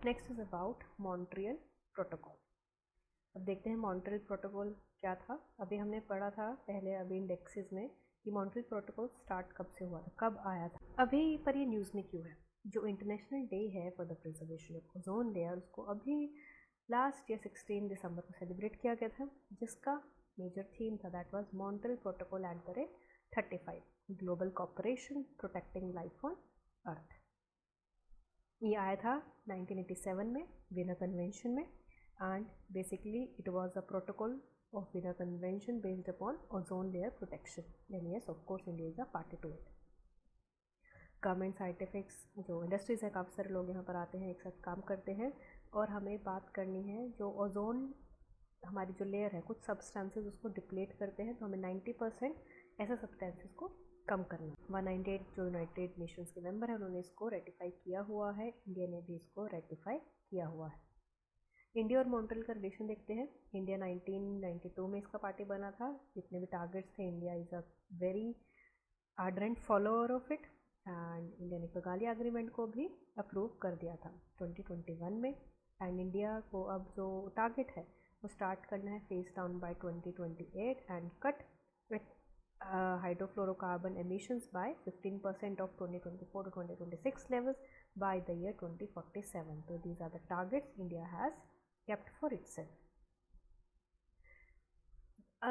Next is about Montreal protocol. अब देखते हैं मॉन्ट्रियल प्रोटोकॉल क्या था। अभी हमने पढ़ा था पहले अभी इंडेक्सेस में कि मॉन्ट्रियल प्रोटोकॉल स्टार्ट कब से हुआ था, कब आया था। अभी पर ये न्यूज़ में क्यों है? जो इंटरनेशनल डे है for the preservation of ozone layer, उसको अभी लास्ट ईयर 16 दिसंबर को सेलिब्रेट किया गया था, जिसका मेजर थीम था that was Montreal protocol @35 global cooperation protecting life on earth. ये आया था 1987 में वियना कन्वेंशन में, and basically it was a protocol of Vienna Convention based upon ozone layer protection, and yes of course India is a party to it. Government scientifics जो industries है, काफ़ी सारे लोग यहाँ पर आते हैं, एक साथ काम करते हैं, और हमें बात करनी है जो ओजोन हमारी जो लेयर है, कुछ सब्सटेंसेस उसको डिप्लीट करते हैं, तो हमें 90% ऐसे सब्सटेंसेस को कम करना। 198 जो यूनाइटेड नेशंस के मेंबर हैं उन्होंने इसको रेटिफाई किया हुआ है, इंडिया ने भी इसको रेटिफाई किया हुआ है। इंडिया और मॉन्ट्रियल का रिलेशन देखते हैं। इंडिया 1992 में इसका पार्टी बना था। जितने भी टारगेट्स थे, India is a very ardent follower of it, and India ने किगाली एग्रीमेंट को भी अप्रूव कर दिया था 2021 में। एंड इंडिया को अब जो टारगेट है वो स्टार्ट करना है phase down by 2028 and cut with hydrofluorocarbon emissions by 15% of 2024 to 2026 levels by the year 2047. So these are the targets India has kept for itself.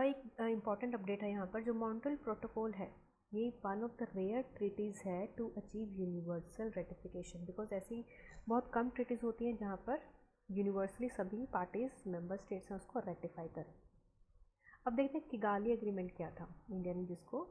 एक इम्पॉर्टेंट अपडेट है यहाँ पर, जो मॉन्ट्रियल प्रोटोकॉल है ये one of the rare treaties है to achieve universal ratification, because ऐसी बहुत कम ट्रीटीज़ होती हैं जहाँ पर यूनिवर्सली सभी पार्टीज मेंबर स्टेट्स हैं उसको रेटिफाई करें। अब देखते हैं किगाली एग्रीमेंट क्या था। इंडिया ने जिसको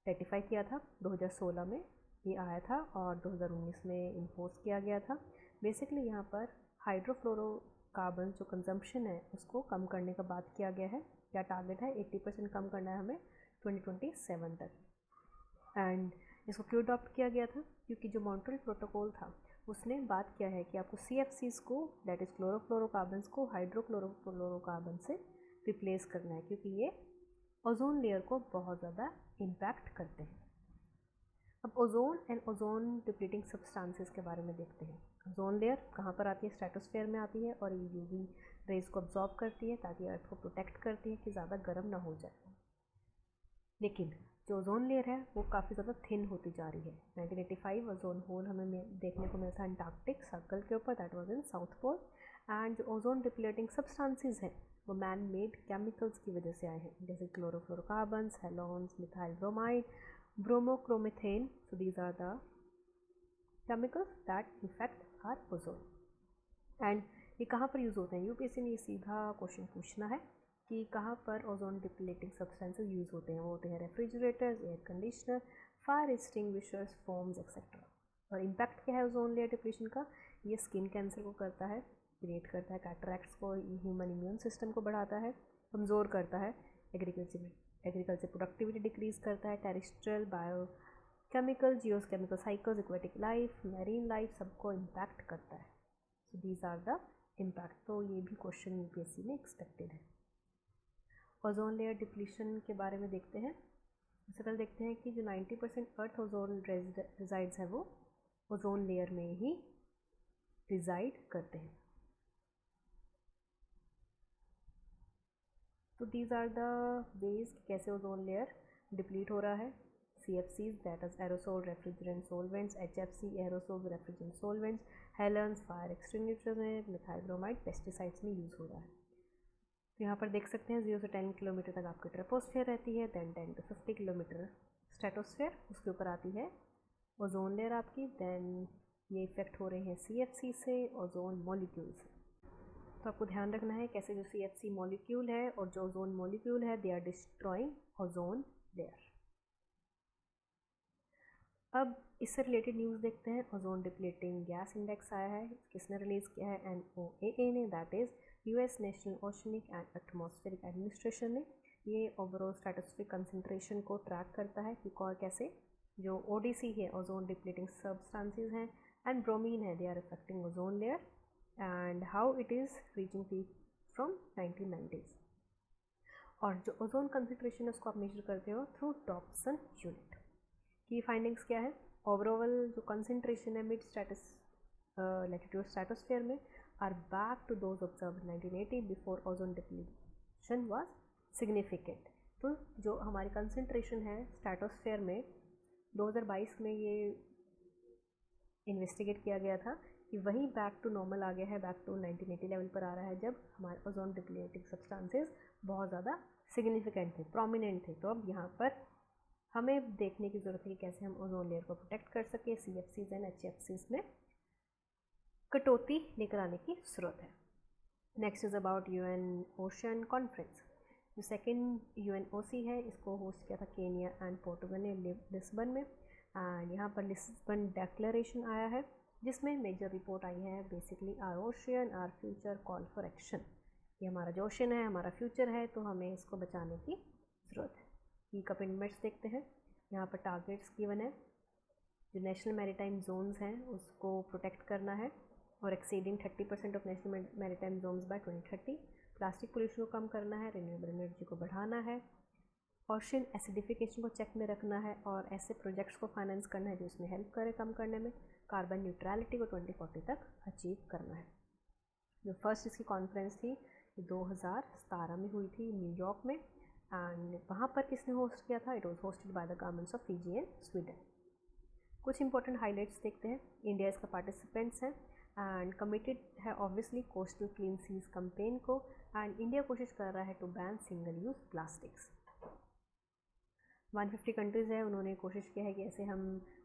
रेटिफाई किया था 2016 में ये आया था, और 2019 में इम्पोज किया गया था। बेसिकली यहाँ पर हाइड्रोफ्लोरोकार्बन जो कंजम्पशन है उसको कम करने का बात किया गया है। क्या टारगेट है? 80% कम करना है हमें 2027 तक। एंड इसको क्यों अडॉप्ट किया गया था? क्योंकि जो मॉन्ट्रियल प्रोटोकॉल था उसने बात किया है कि आपको CFCs को, दैट इज़ क्लोरोफ्लोरोकार्बन्स को, हाइड्रोक्लोरोफ्लोरोकार्बन से रिप्लेस करना है, क्योंकि ये ओजोन लेयर को बहुत ज़्यादा इम्पैक्ट करते हैं। अब ozone and ozone depleting substances के बारे में देखते हैं। ओजोन लेयर कहाँ पर आती है? स्ट्रेटोस्फेयर में आती है, और ये यूवी रेज को अब्जॉर्ब करती है ताकि अर्थ को प्रोटेक्ट करती है कि ज़्यादा गर्म ना हो जाए। लेकिन जो ओजोन लेयर है वो काफ़ी ज़्यादा थिन होती जा रही है। 1985 ओजोन होल हमें देखने को मिलता है अंटार्कटिक सर्कल के ऊपर, that was in south pole. And जो ओजोन डिप्लीटिंग सब्सटेंसेस हैं वो मैन मेड केमिकल्स की वजह से आए हैं, जैसे chlorofluorocarbons, halons, methyl bromide, bromochloromethane. So these are the chemicals that effect our ozone. And ये कहाँ पर यूज़ होते हैं? यूपीएससी ने ये सीधा क्वेश्चन पूछना है कि कहाँ पर ओजोन डिप्लीटिंग सब्सटेंसेस यूज़ होते हैं। वो होते हैं refrigerators, air conditioner, fire extinguishers, foams etcetera. और इम्पैक्ट क्या है ओजोन लेयर डिप्लीशन का? ये स्किन कैंसर को करता है, क्रिएट करता है कैटरैक्ट्स को, ह्यूमन इम्यून सिस्टम को बढ़ाता है, कमज़ोर करता है, एग्रीकल्चर प्रोडक्टिविटी डिक्रीज करता है, terrestrial biochemical, geochemical cycles, aquatic life, marine life सबको इम्पैक्ट करता है। So these are the impact. तो ये भी क्वेश्चन यूपीएससी में एक्सपेक्टेड है। ओजोन लेयर डिप्लीशन के बारे में देखते हैं। सबसे पहले देखते हैं कि जो 90% अर्थ ओजोन रिजाइड्स है वो ओजोन लेयर में ही रिजाइड करते हैं। तो दीज आर द वेज कैसे ओजोन लेयर डिप्लीट हो रहा है। CFCs, that is aerosol refrigerant solvents, HFC aerosol refrigerant solvents, Helens, fire extinguishers में, मिथाइल ब्रोमाइड पेस्टिसाइड्स में यूज़ हो रहा है। तो यहाँ पर देख सकते हैं 0 से 10 किलोमीटर तक आपकी ट्रोपोस्फेयर रहती है, देन 10 to 50 किलोमीटर स्ट्रेटोस्फेयर, उसके ऊपर आती है ओजोन लेयर आपकी। देन ये इफेक्ट हो रहे हैं CFC से, ओजोन मॉलिक्यूल से। तो आपको ध्यान रखना है कैसे जो CFC मॉलिक्यूल है और जो ओजोन मॉलिक्यूल है they are destroying ozone layer. अब इससे रिलेटेड न्यूज़ देखते हैं। ओजोन डिप्लीटिंग गैस इंडेक्स आया है, किसने रिलीज़ किया है? NOAA ने, that is US national oceanic and atmospheric administration ने। ये ओवरऑल स्ट्रेटोस्फेरिक कंसंट्रेशन को ट्रैक करता है कि और कैसे जो ODC है, ओजोन डिप्लीटिंग सब्सटेंसेस हैं, एंड ब्रोमीन है, they are affecting ozone layer, and how it is reaching peak from 1990s। और जो ओजोन कंसंट्रेशन है उसको आप मेजर करते हो थ्रू डॉप्सन यूनिट। की फाइंडिंग्स क्या है? ओवरऑल जो कंसंट्रेशन है मिड लैटिट्यूड स्ट्रेटोस्फीयर में are back to those observe 1980 before ozone depletion was significant. तो जो हमारी कंसंट्रेशन है स्ट्रेटोस्फीयर में 2022 में ये इन्वेस्टिगेट किया गया था कि वही बैक टू नॉर्मल आ गया है, बैक टू 1980 लेवल पर आ रहा है, जब हमारे ओजोन डिप्लीटिंग सब्सटेंसेस बहुत ज़्यादा सिग्निफिकेंट थे, प्रोमिनेंट थे। तो अब यहाँ पर हमें देखने की ज़रूरत है कि कैसे हम ओजोन लेयर को प्रोटेक्ट कर सकें। CFCs एंड HFCs में कटौती लेकर आने की ज़रूरत है। Next is about UN ocean conference. जो सेकेंड UNOC है, इसको होस्ट किया था केनिया एंड पोर्टुगल ने लिस्बन में, एंड यहाँ पर लिस्बन डेक्लेरेशन आया है जिसमें मेजर रिपोर्ट आई है basically our ocean our future call for action. ये हमारा जो ओशन है हमारा फ्यूचर है, तो हमें इसको बचाने की ज़रूरत है। की कमिटमेंट्स देखते हैं। यहाँ पर टारगेट्स गिवन है, जो नेशनल मैरीटाइम जोन्स हैं उसको प्रोटेक्ट करना है और exceeding 30% of national maritime zones by 2030। Plastic pollution को कम करना है, रिन्यूएबल एनर्जी को बढ़ाना है, ओशन एसिडिफिकेशन को चेक में रखना है और ऐसे प्रोजेक्ट्स को फाइनेंस करना है जो इसमें हेल्प करे कम करने में। कार्बन न्यूट्रलिटी को 2040 तक अचीव करना है। जो फर्स्ट इसकी कॉन्फ्रेंस थी 2017 में हुई थी न्यूयॉर्क में, एंड वहाँ पर किसने होस्ट किया था? It was hosted by the governments of Fiji and Sweden. कुछ इंपॉर्टेंट हाईलाइट्स देखते हैं। इंडिया इसका पार्टिसिपेंट्स हैं एंड कमिटेड है obviously coastal clean seas campaign को, एंड इंडिया कोशिश कर रहा है to ban single use plastics. 150 countries है, उन्होंने कोशिश किया है कि ऐसे हम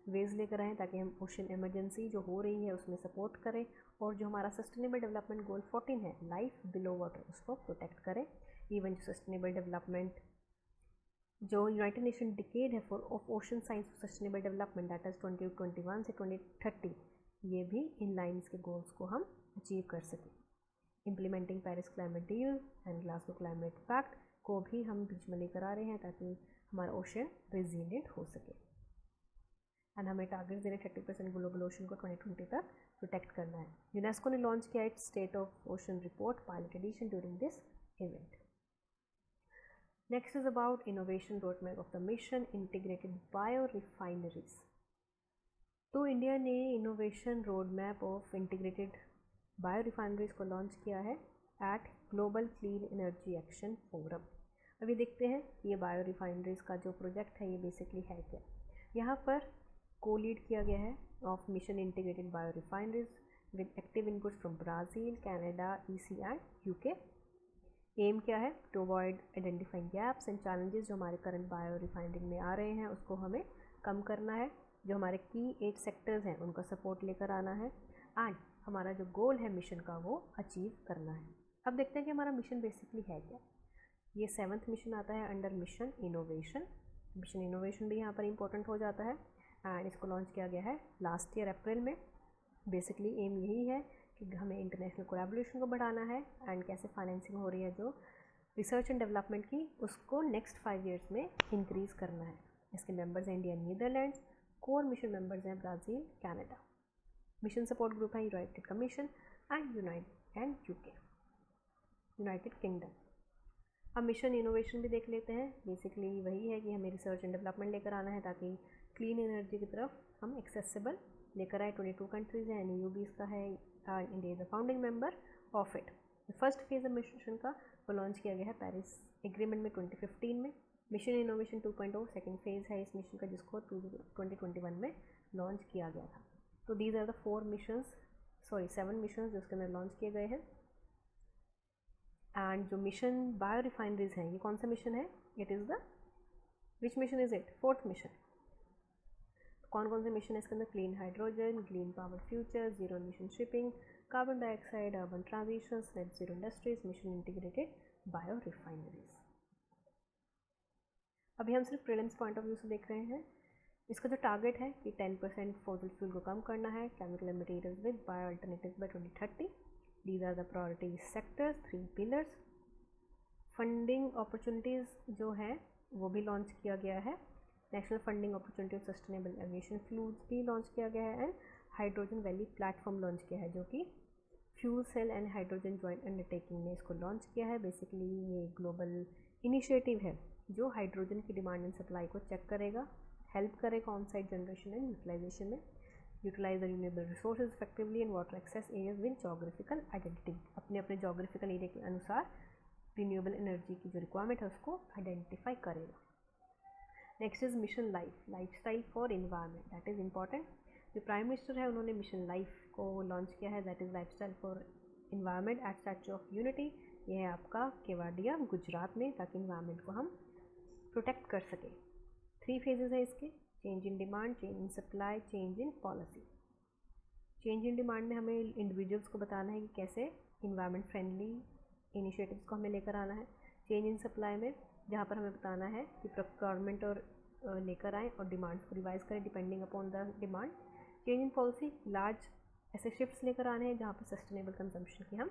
वेज लेकर आएँ ताकि हम ओशन इमरजेंसी जो हो रही है उसमें सपोर्ट करें, और जो हमारा सस्टेनेबल डेवलपमेंट गोल 14 है लाइफ बिलो वाटर, उसको प्रोटेक्ट करें। इवन जो सस्टेनेबल डेवलपमेंट जो यूनाइटेड नेशन डिकेड है for of ocean science for sustainable development that is 2021 से 2030, ये भी इन लाइन्स के गोल्स को हम अचीव कर सकें। Implementing Paris climate deal and Glasgow climate pact को भी हम बीच में लेकर आ रहे हैं ताकि हमारा ओशन रेजिलिएंट हो सके, एंड हमें टारगेट देने 30% ग्लोबल ओशन को 2020 तक प्रोटेक्ट करना है। यूनेस्को ने लॉन्च किया its state of ocean report pilot edition during this event. Next is about innovation road map of the mission integrated bio refineries. तो इंडिया ने innovation road map of integrated bio refineries को launch किया है at global clean energy action forum. अभी देखते हैं ये bio refineries का जो प्रोजेक्ट है ये बेसिकली है क्या। यहाँ पर को लीड किया गया है of mission integrated bio refineries with active inputs from Brazil, Canada, EC and UK। Aim क्या है? To avoid identifying gaps and challenges जो हमारे करंट बायो रिफाइनरिंग में आ रहे हैं उसको हमें कम करना है। जो हमारे की 8 सेक्टर्स हैं उनका सपोर्ट लेकर आना है, एंड हमारा जो गोल है मिशन का वो अचीव करना है। अब देखते हैं कि हमारा मिशन बेसिकली है क्या। ये 7th मिशन आता है under mission innovation. Mission innovation भी यहाँ पर इम्पोर्टेंट हो जाता है, एंड इसको लॉन्च किया गया है लास्ट ईयर अप्रैल में। बेसिकली एम यही है कि हमें इंटरनेशनल कोलैबोरेशन को बढ़ाना है, एंड कैसे फाइनेंसिंग हो रही है जो रिसर्च एंड डेवलपमेंट की उसको नेक्स्ट 5 ईयर्स में इंक्रीज़ करना है। इसके मेंबर्स हैं India, Netherlands. Core mission members हैं Brazil, Canada. Mission support group है United Commission and United Kingdom. अब मिशन इनोवेशन भी देख लेते हैं। बेसिकली वही है कि हमें रिसर्च एंड डेवलपमेंट लेकर आना है ताकि क्लीन एनर्जी की तरफ हम एक्सेसिबल लेकर आए। 22 कंट्रीज़ हैं, NEU भी इसका है, India is the founding member of it. First phase mission का वो लॉन्च किया गया है पेरिस एग्रीमेंट में 2015 में। मिशन इनोवेशन 2.0 सेकेंड फेज़ है इस मिशन का, जिसको 2021 में लॉन्च किया गया था। तो दीज आर द 7 मिशंस जो उसके अंदर लॉन्च किए गए हैं। एंड जो मिशन बायो रिफाइनरीज हैं ये कौन सा मिशन है? It is the which mission is it? 4th mission. कौन कौन से मिशन है इसके अंदर? Clean hydrogen, green power future, zero emission shipping, carbon dioxide, urban transition, net zero industries, mission integrated bio refineries. अभी हम सिर्फ प्रीलिम्स पॉइंट ऑफ व्यू से देख रहे हैं। इसका जो टारगेट है कि 10% फॉसिल फ्यूल को कम करना है, chemical materials with bio alternatives by 2030। These are the priority sectors, 3 pillars. Funding opportunities जो है वो भी लॉन्च किया गया है। National funding opportunity of sustainable aviation fuels भी लॉन्च किया गया है, and hydrogen valley platform launch किया है जो कि fuel cell and hydrogen joint undertaking ने इसको लॉन्च किया है। बेसिकली ये ग्लोबल इनिशिएटिव है जो हाइड्रोजन की डिमांड एंड सप्लाई को चेक करेगा, हेल्प करेगा on site generation and utilization में। Utilize the renewable resources effectively and water access areas with geographical identity, अपने अपने जोग्राफिकल एरिया के अनुसार रिन्यूएबल एनर्जी की जो रिक्वायरमेंट है उसको आइडेंटिफाई करेगा। Next is Mission Life, lifestyle for environment, that is important. जो प्राइम मिनिस्टर है उन्होंने मिशन लाइफ को लॉन्च किया है, that is lifestyle for environment at Statue of Unity. ये है आपका केवाडिया गुजरात में, ताकि एनवायरनमेंट को हम प्रोटेक्ट कर सकें। 3 फेजेस है इसके, change in demand, change in supply, change in policy. Change in demand में हमें इंडिविजुअल्स को बताना है कि कैसे इन्वायरमेंट फ्रेंडली इनिशिएटिव्स को हमें लेकर आना है। चेंज इन सप्लाई में जहाँ पर हमें बताना है कि प्रोक्योरमेंट और लेकर आएँ और डिमांड्स को रिवाइज करें depending upon the demand. Change in policy, large ऐसे शिफ्ट्स लेकर आने हैं जहाँ पर सस्टेनेबल कंजम्पशन की हम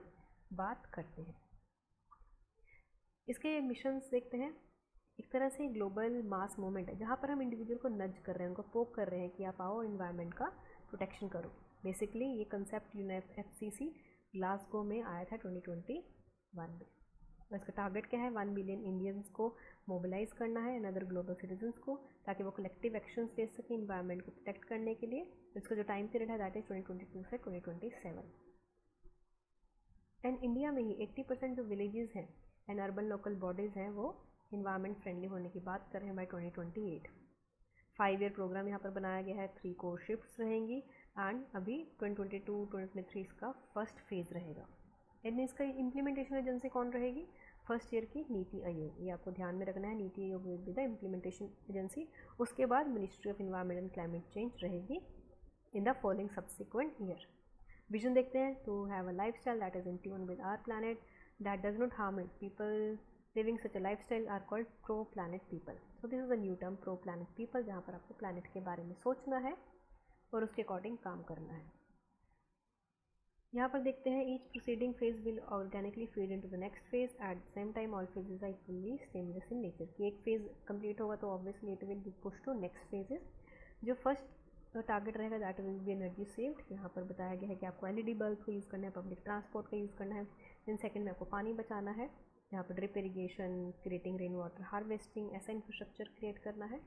बात करते हैं। इसके मिशंस देखते हैं। एक तरह से ग्लोबल मास मूवमेंट है जहाँ पर हम इंडिविजुअल को नज कर रहे हैं, उनको पोक कर रहे हैं कि आप आओ इन्वायरमेंट का प्रोटेक्शन करो। बेसिकली ये कंसेप्ट UNFCCC ग्लासगो में आया था 2021 में। और इसका टारगेट क्या है, 1 बिलियन इंडियंस को मोबिलाइज करना है एंड अदर ग्लोबल सिटीजन्स को, ताकि वो कलेक्टिव एक्शंस ले सकें इन्वायरमेंट को प्रोटेक्ट करने के लिए। इसका जो टाइम पीरियड है दैट इज 2022 से 2027। एंड इंडिया में ही 80% जो विलेजेस हैं एंड अर्बन लोकल बॉडीज़ हैं वो इन्वायरमेंट फ्रेंडली होने की बात कर रहे हैं बाय 2028। 5 ईयर प्रोग्राम यहाँ पर बनाया गया है, 3 कोर शिफ्ट्स रहेंगी एंड अभी 2022-2023 इसका फर्स्ट फेज़ रहेगा। एंड इसका इम्प्लीमेंटेशन एजेंसी कौन रहेगी, फर्स्ट ईयर की नीति आयोग, ये आपको ध्यान में रखना है, NITI Aayog will be the implementation agency. उसके बाद ministry of environment and climate change रहेगी in the following subsequent year. Vision देखते हैं, to have a lifestyle that is in tune with our planet that does not harm it, people living such a lifestyle are called pro-planet people. So this is a new term, pro-planet people, जहाँ पर आपको planet के बारे में सोचना है और उसके अकॉर्डिंग काम करना है। यहाँ पर देखते हैं each preceding phase will organically feed into the next phase at the same time all phases are equally seamless in nature। कि एक phase complete होगा तो obviously it will be pushed to next phases। जो first target रहेगा that will B energy saved, यहाँ पर बताया गया है कि आपको LED बल्ब का यूज़ करना है, पब्लिक ट्रांसपोर्ट का यूज़ करना है। देन सेकेंड में आपको पानी बचाना है, यहाँ पर drip irrigation, creating rain water harvesting, ऐसा इंफ्रास्ट्रक्चर क्रिएट करना है।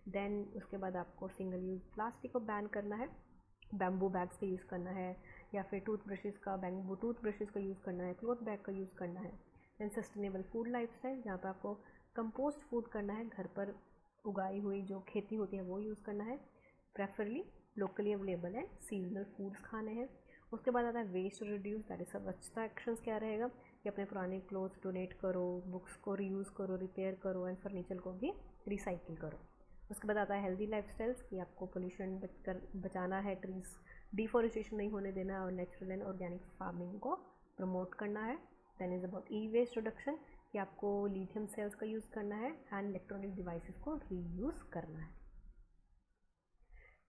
देन उसके बाद आपको सिंगल यूज़ प्लास्टिक को बैन करना है, बैम्बू बैग्स का यूज़ करना है, या फिर टूथब्रशेज़ का बैम्बू टूथब्रशेज़ का यूज़ करना है, क्लॉथ बैग का यूज़ करना है। देन सस्टेनेबल फूड लाइफस्टाइल, जहाँ पर आपको कंपोस्ट फूड करना है, घर पर उगाई हुई जो खेती होती है वो यूज़ करना है, preferably locally available and seasonal foods खाने हैं। उसके बाद आता है वेस्ट रिड्यूस, दैट इज स्वच्छता एक्शंस क्या रहेगा कि अपने पुराने क्लोथ्स डोनेट करो, बुक्स को रीयूज़ करो, रिपेयर करो एंड फर्नीचर को भी रिसाइकिल करो। उसके बाद आता है हेल्दी लाइफस्टाइल्स कि आपको पोल्यूशन बचाना है, ट्रीज डिफॉरेस्टेशन नहीं होने देना है और नेचुरल एंड ऑर्गेनिक फार्मिंग को प्रमोट करना है। Then is about e waste reduction कि आपको लिथियम सेल्स का यूज़ करना है एंड इलेक्ट्रॉनिक डिवाइसेस को रीयूज़ करना है।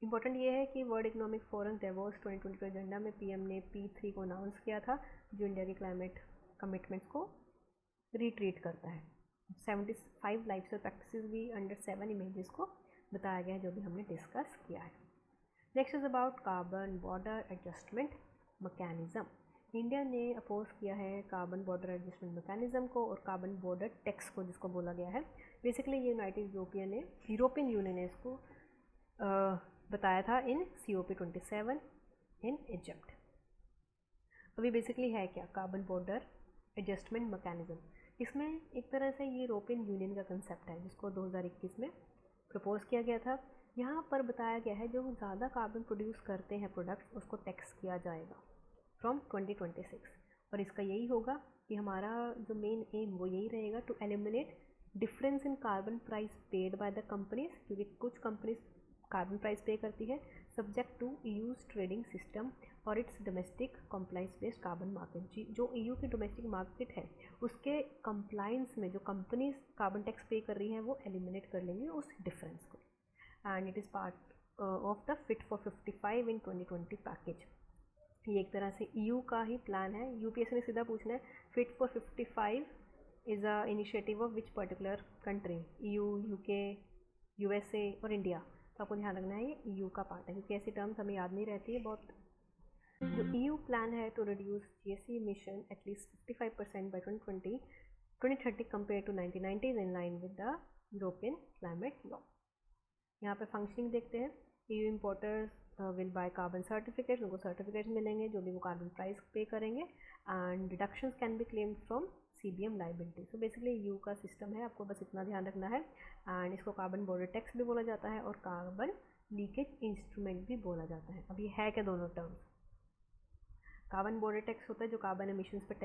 इंपॉर्टेंट ये है कि वर्ल्ड इकोनॉमिक फोरम डेवोस 2020 के एजेंडा में पीएम ने P3 को अनाउंस किया था, जो इंडिया के क्लाइमेट कमिटमेंट्स को रिट्रीट करता है। 75 लाइफस्टाइल प्रैक्टिसेस भी अंडर 7 इमेजेस को बताया गया है, जो भी हमने डिस्कस किया है। Next is about carbon border adjustment mechanism. India ने अपोज किया है कार्बन बॉर्डर एडजस्टमेंट मैकेनिज्म को और कार्बन बॉर्डर टैक्स को, जिसको बोला गया है। बेसिकली ये यूरोपियन यूनियन ने इसको बताया था इन COP27 इन इजिप्ट। अभी बेसिकली है क्या कार्बन बॉर्डर एडजस्टमेंट मैकेनिज्म, इसमें एक तरह से ये यूरोपियन यूनियन का कंसेप्ट है जिसको 2021 में प्रपोज किया गया था। यहाँ पर बताया गया है जो ज़्यादा कार्बन प्रोड्यूस करते हैं प्रोडक्ट्स, उसको टैक्स किया जाएगा फ्रॉम 2026। और इसका यही होगा कि हमारा जो मेन एम वो यही रहेगा to eliminate difference in carbon price paid by the companies, क्योंकि कुछ कंपनीज कार्बन प्राइस पे करती है subject to EU's trading system और its domestic compliance based carbon market. जो EU की डोमेस्टिक मार्केट है उसके कंप्लाइंस में जो कंपनीज कार्बन टैक्स पे कर रही हैं वो एलिमिनेट कर लेंगे उस डिफरेंस को। And it is part of the fit for 55 in 2020 package. ये एक तरह से EU का ही प्लान है। UPSC ने सीधा पूछना है fit for 55 is a initiative of which particular country, EU, UK, USA और इंडिया। तो आपको ध्यान रखना है ये EU का पार्ट है, क्योंकि ऐसी टर्म्स हमें याद नहीं रहती है बहुत। जो EU प्लान है to reduce GHG emission at least 55% by 2030 compare to 1990 in line with the European climate law. यहाँ पे फंक्शनिंग देखते हैं। EU will buy carbon certificate, उनको सर्टिफिकेट मिलेंगे जो भी वो कार्बन प्राइस पे करेंगे, and deductions can be claimed from CBM liability. So basically EU का सिस्टम है, आपको बस इतना ध्यान रखना है। एंड इसको कार्बन बॉर्डर टैक्स भी बोला जाता है और कार्बन लीकेज इंस्ट्रूमेंट भी बोला जाता है। अब ये है क्या दोनों टर्म्स? कार्बन बॉर्डर टैक्स होता है जो कार्बन एमिशंस पर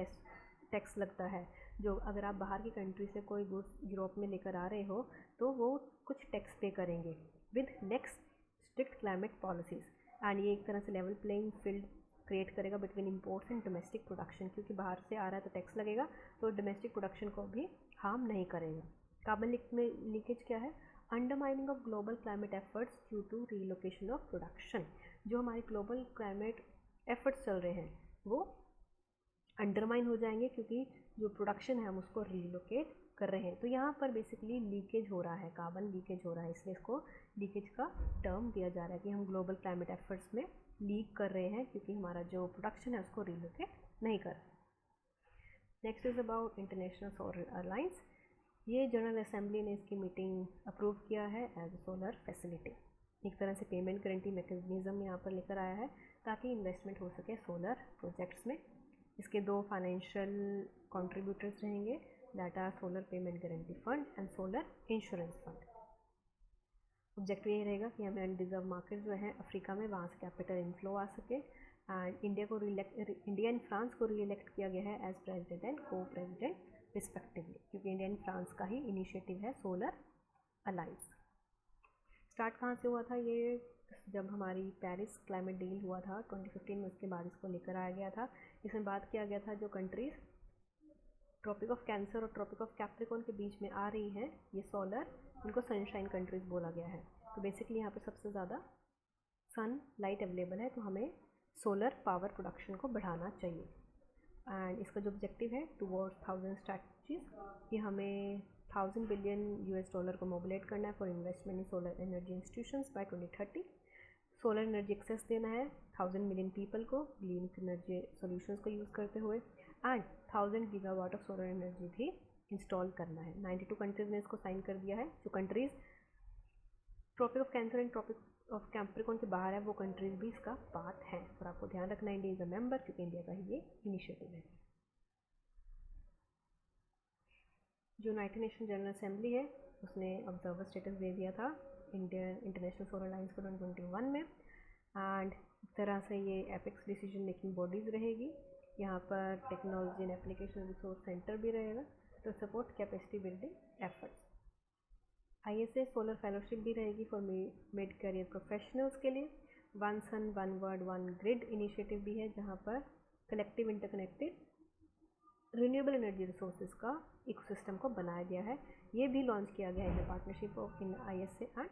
टैक्स लगता है, जो अगर आप बाहर की कंट्री से कोई गुड्स यूरोप में लेकर आ रहे हो तो वो कुछ टैक्स पे करेंगे with next strict climate policies. And ये एक तरह से लेवल प्लेइंग फील्ड क्रिएट करेगा between imports and domestic production, क्योंकि बाहर से आ रहा है तो टैक्स लगेगा, तो डोमेस्टिक प्रोडक्शन को भी हार्म नहीं करेगा। कार्बन लीकेज क्या है? Undermining of global climate efforts due to relocation of production. जो हमारे ग्लोबल क्लाइमेट एफर्ट्स चल रहे हैं वो अंडरमाइन हो जाएंगे क्योंकि जो प्रोडक्शन है हम उसको रीलोकेट कर रहे हैं। तो यहाँ पर बेसिकली लीकेज हो रहा है, कार्बन लीकेज हो रहा है, इसलिए इसको लीकेज का टर्म दिया जा रहा है कि हम ग्लोबल क्लाइमेट एफर्ट्स में लीक कर रहे हैं क्योंकि हमारा जो प्रोडक्शन है उसको रीलोकेट नहीं कर रहे। Next is about international Solar alliance. ये जनरल असेंबली ने इसकी मीटिंग अप्रूव किया है एज ए सोलर फैसिलिटी। एक तरह से पेमेंट गारंटी मैकेनिज्म यहाँ पर लेकर आया है ताकि इन्वेस्टमेंट हो सके सोलर प्रोजेक्ट्स में। इसके दो फाइनेंशियल कंट्रीब्यूटर्स रहेंगे, that are solar payment guarantee fund and solar insurance fund. Objective ये रहेगा कि हमें अनडिजर्व मार्केट जो है अफ्रीका में, वहाँ से कैपिटल इनफ्लो आ सके। एंड इंडिया एंड फ्रांस को री इलेक्ट किया गया है एज प्रेसिडेंट एंड को प्रेसिडेंट रिस्पेक्टिवली, क्योंकि इंडिया एंड फ्रांस का ही इनिशिएटिव है सोलर अलायंस। स्टार्ट कहाँ से हुआ था? ये जब हमारी पेरिस क्लाइमेट डील हुआ था 2015 में, उसके बाद इसको लेकर आया गया था। इसमें बात किया गया था जो कंट्रीज़ ट्रॉपिक ऑफ कैंसर और ट्रॉपिक ऑफ कैप्रिकॉर्न के बीच में आ रही हैं, ये सोलर, इनको सनशाइन कंट्रीज़ बोला गया है। तो बेसिकली यहाँ पे सबसे ज़्यादा सन लाइट अवेलेबल है, तो हमें सोलर पावर प्रोडक्शन को बढ़ाना चाहिए। एंड इसका जो ऑब्जेक्टिव है टुवर्ड्स 1000 स्ट्रैटेजीज, ये हमें $1000 बिलियन को मोबिलेट करना है for investment in solar energy institutions by 2030। Solar energy access देना है 1000 मिलियन पीपल को ग्रीन एनर्जी सॉल्यूशंस को यूज़ करते हुए, and 1000 gigawatt of solar energy भी इंस्टॉल करना है। 92 कंट्रीज़ ने इसको साइन कर दिया है। जो countries tropic of cancer and tropic of Capricorn के बाहर है वो कंट्रीज़ भी इसका पार्ट हैं, और आपको ध्यान रखना इंडिया इज़ अ मेंबर, क्योंकि इंडिया का ही ये इनिशिएटिव है। जो यूनाइटेड नेशन जनरल असेंबली है उसने ऑब्जर्वर स्टेटस दे दिया था इंडिया इंटरनेशनल सोलर अलायंस को 2021 में। एंड इस तरह से ये एपेक्स डिसीजन मेकिंग बॉडीज़ रहेगी। यहाँ पर technology and application resource centre भी रहेगा to support capacity building efforts. ISA solar fellowship भी रहेगी फॉर मिड करियर प्रोफेशनल्स के लिए। One sun one world one grid initiative भी है जहाँ पर collective interconnected renewable energy resources का इकोसिस्टम को बनाया गया है। ये भी लॉन्च किया गया है in partnership of in ISA and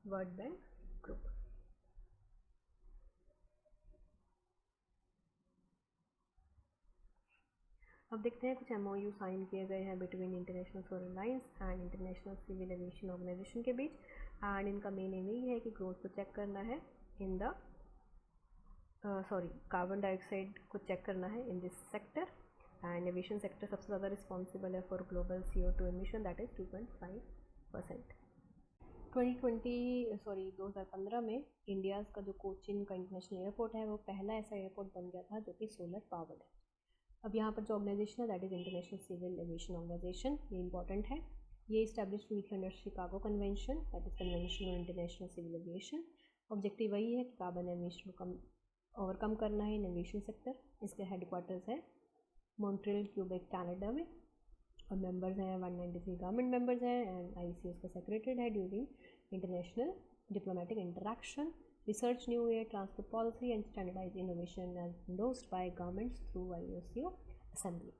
World Bank group. अब देखते हैं कुछ MOU साइन किए गए हैं between International Solar Alliance and International Civil Aviation Organization के बीच। एंड इनका मेन एम यही है कि ग्रोथ को चेक करना है इन द कार्बन डाइऑक्साइड को चेक करना है in this sector. And aviation sector सबसे ज़्यादा रिस्पॉन्सिबल है for global CO2 emission, that is 2.5%। 2015 में इंडिया का जो कोचीन का इंटरनेशनल एयरपोर्ट है वो पहला ऐसा एयरपोर्ट बन गया था जो कि सोलर पावर्ड है। अब यहाँ पर जो ऑर्गेनाइजेशन है that is International Civil Aviation Organization, ये इंपॉर्टेंट है। ये इस्टेब्लिश हुई थी under Chicago convention, that is convention on International Civil Aviation. Objective वही है कि कार्बन एमिशन को ओवरकम करना है इन एविएशन सेक्टर। इसके हेडक्वार्टर्स है मॉन्ट्रियल क्यूबेक कनाडा में, और मेंबर्स हैं 193 गवर्नमेंट मेंबर्स हैं, एंड IC उसका सेक्रेटरी है during international diplomatic interaction. Research new year transport policy and standardise innovation as endorsed by governments through IOCO assembly.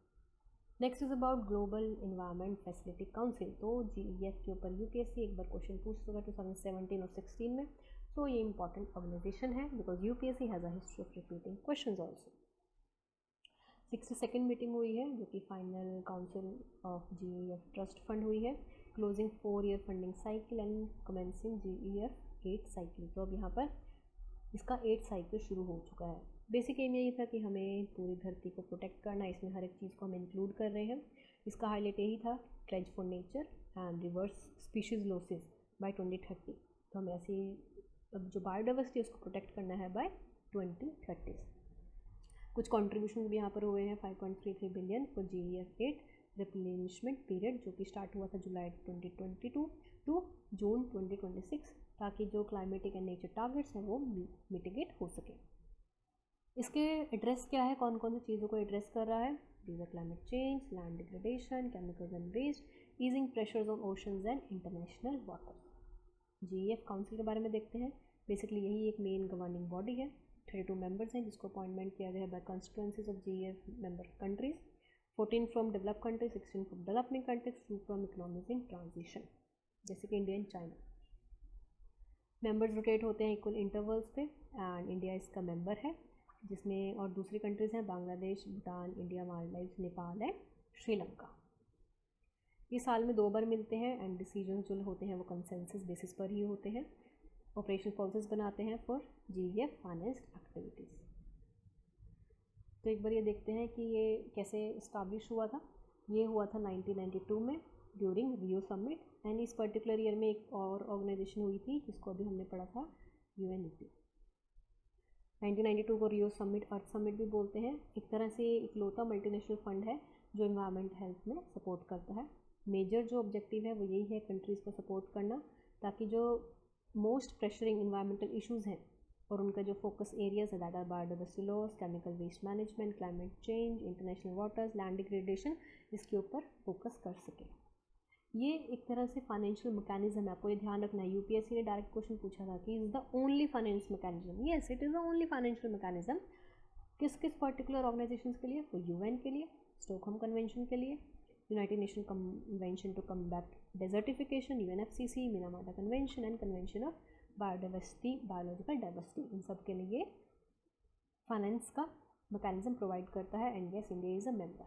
Next is about global environment facility council. तो GEF के ऊपर UPSC एक बार question पूछ चुका 2017 और 16 में, तो ये इंपॉर्टेंट ऑर्गेनाइजेशन है because UPSC has a history of repeating question also. 62nd meeting हुई है जो कि final council of GEF trust fund हुई है। Closing 4-year funding cycle and commencing GEF 8 cycle. तो अब यहाँ पर इसका 8 साइकिल शुरू हो चुका है। बेसिक एम यही था कि हमें पूरी धरती को प्रोटेक्ट करना है, इसमें हर एक चीज़ को हम इंक्लूड कर रहे हैं। इसका हाईलाइट यही था pledge for nature and reverse species losses by 2030। तो हमें ऐसी अब जो बायोडाइवर्सिटी उसको प्रोटेक्ट करना है बाय 2030। कुछ कॉन्ट्रीब्यूशन भी यहाँ पर हुए हैं 5.33 billion for GEF8 replenishment period, जो कि स्टार्ट हुआ था जुलाई 2022 टू जून 2026, ताकि जो क्लाइमेटिक एंड नेचर टारगेट्स हैं वो मिटिगेट हो सके। इसके एड्रेस क्या है, कौन कौन सी चीज़ों को एड्रेस कर रहा है? These are climate change, land degradation, chemicals and waste, easing pressures on oceans and international waters. GEF council के बारे में देखते हैं। बेसिकली यही एक मेन गवर्निंग बॉडी है। 32 मेंबर्स हैं जिसको अपॉइंटमेंट किया गया है by constituencies of GEF member countries, 14 from developed countries, 16 from developing countries, 2 from economies in transition, जैसे कि India and China. Members rotate होते हैं इक्वल इंटरवल्स पे एंड इंडिया इसका मेंबर है, जिसमें और दूसरी कंट्रीज़ हैं बांग्लादेश, भूटान, इंडिया, मालदीव्स, नेपाल एंड श्रीलंका। ये साल में 2 बार मिलते हैं एंड डिसीजन जो होते हैं वो कंसेंसस बेसिस पर ही होते हैं। ऑपरेशनल पॉलिसीज बनाते हैं फॉर GEF फाइनेंस्ड एक्टिविटीज़। तो एक बार ये देखते हैं कि ये कैसे इस्टाब्लिश हुआ था। ये हुआ था 1992 में ड्यूरिंग रियो समिट, एंड इस पर्टिकुलर ईयर में एक और ऑर्गेनाइजेशन हुई थी जिसको अभी हमने पढ़ा था UNEP। 1992 को रियो समिट, अर्थ समिट भी बोलते हैं। एक तरह से इकलौता मल्टीनेशनल फंड है जो इन्वायरमेंट हेल्थ में सपोर्ट करता है। मेजर जो ऑब्जेक्टिव है वो यही है कंट्रीज़ को सपोर्ट करना, ताकि जो मोस्ट प्रेशरिंग इन्वायरमेंटल इश्यूज़ हैं और उनका जो फोकस एरियाज है that are biodiversity loss, chemical waste management, climate change, international waters, land degradation, इसके ऊपर फोकस कर सके। ये एक तरह से फाइनेंशियल मैकेनिज्म है, आपको ये ध्यान रखना है। UPSC ने डायरेक्ट क्वेश्चन पूछा था कि is the only finance mechanism. Yes, it is the only financial mechanism. किस किस पर्टिकुलर ऑर्गेनाइजेशंस के लिए? वो UN के लिए, स्टॉकहोम कन्वेंशन के लिए, United Nation convention to combat desertification, UNFCCC, Minamata convention and convention of biodiversity, biological diversity, इन सब के लिए फाइनेंस का मैकेनिज्म प्रोवाइड करता है and yes India is a member.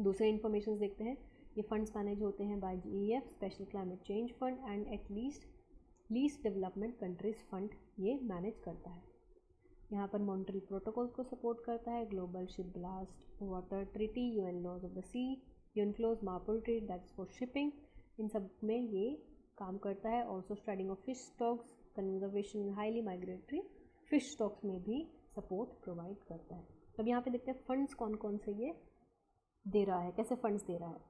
दूसरे इन्फॉर्मेशन देखते हैं। ये फंड्स मैनेज होते हैं by GEF, special climate change fund and at least development countries fund ये मैनेज करता है। यहाँ पर मॉन्ट्रियल प्रोटोकॉल को सपोर्ट करता है, global ship blast water treaty, UN laws of the sea, UNCLOS, MARPOL treat that is for shipping, इन सब में ये काम करता है। Also studying of fish stocks, conservation in highly migratory fish stocks में भी सपोर्ट प्रोवाइड करता है। अब यहाँ पे देखते हैं फंड्स कौन कौन से ये दे रहा है, कैसे फंड्स दे रहा है।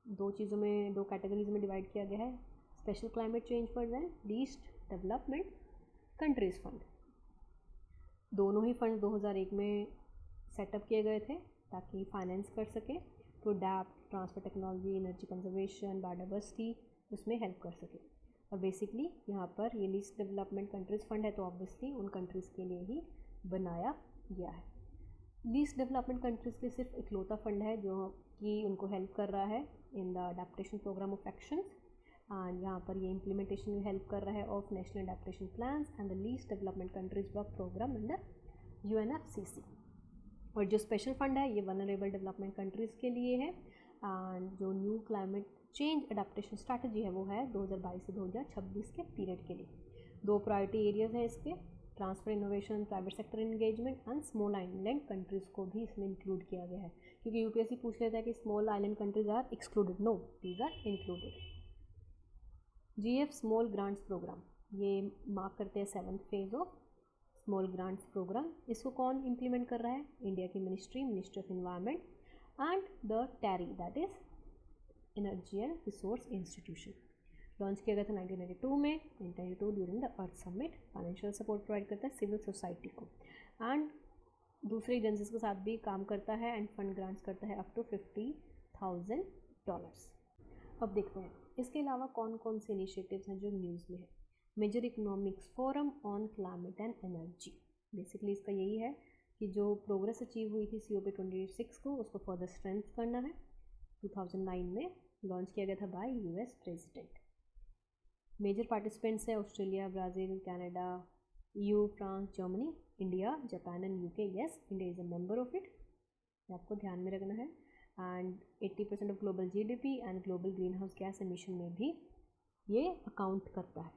2 चीज़ों में, 2 कैटेगरीज में डिवाइड किया गया है, special climate change fund and least development countries fund. दोनों ही फंड 2001 में सेटअप किए गए थे ताकि फाइनेंस कर सके to adapt transfer technology, energy conservation, biodiversity, उसमें हेल्प कर सके। और बेसिकली यहाँ पर ये लीस्ट डेवलपमेंट कंट्रीज फंड है तो ऑब्वियसली उन कंट्रीज़ के लिए ही बनाया गया है। लीस्ट डेवलपमेंट कंट्रीज़ के सिर्फ इकलौता फंड है जो कि उनको हेल्प कर रहा है in the adaptation programme of actions, and यहाँ पर ये इम्प्लीमेंटेशन में हेल्प कर रहा है of national adaptation plans and the least development countries work programme under UNFCCC। और जो स्पेशल फंड है ये वनरेबल डेवलपमेंट कंट्रीज़ के लिए है, एंड जो new climate change adaptation strategy है वो है 2022 से 2026 के पीरियड के लिए। 2 प्रायोरिटी एरियाज हैं इसके, transfer innovation, private sector engagement and small island countries को भी इसमें इंक्लूड किया गया है, क्योंकि UPSC पूछ लेता है कि small island countries are excluded. No, these are included. GEF small grants programme ये मार्क करते हैं 7th phase of small grants programme. इसको कौन इम्प्लीमेंट कर रहा है? इंडिया की ministry of environment and the TERI that is energy and resource institution. Launch किया गया था 1992 में, 1992 during the earth summit. Financial support provide करता है सिविल सोसाइटी को एंड दूसरे एजेंसीज के साथ भी काम करता है एंड फंड ग्रांट्स करता है अप टू $50,000। अब देखते हैं इसके अलावा कौन कौन से इनिशिएटिव्स हैं जो न्यूज़ में है। Major economics forum on climate and energy, basically इसका यही है कि जो प्रोग्रेस अचीव हुई थी COP26 को उसको फर्दर स्ट्रेंथ करना है। 2009 में लॉन्च किया गया था by US president. Major participants हैं Australia, Brazil, Canada, EU, France, Germany, India, Japan and UK। Yes, India is a member of it, आपको ध्यान में रखना है। And 80% of global GDP and global green house gas emission में भी ये account करता है।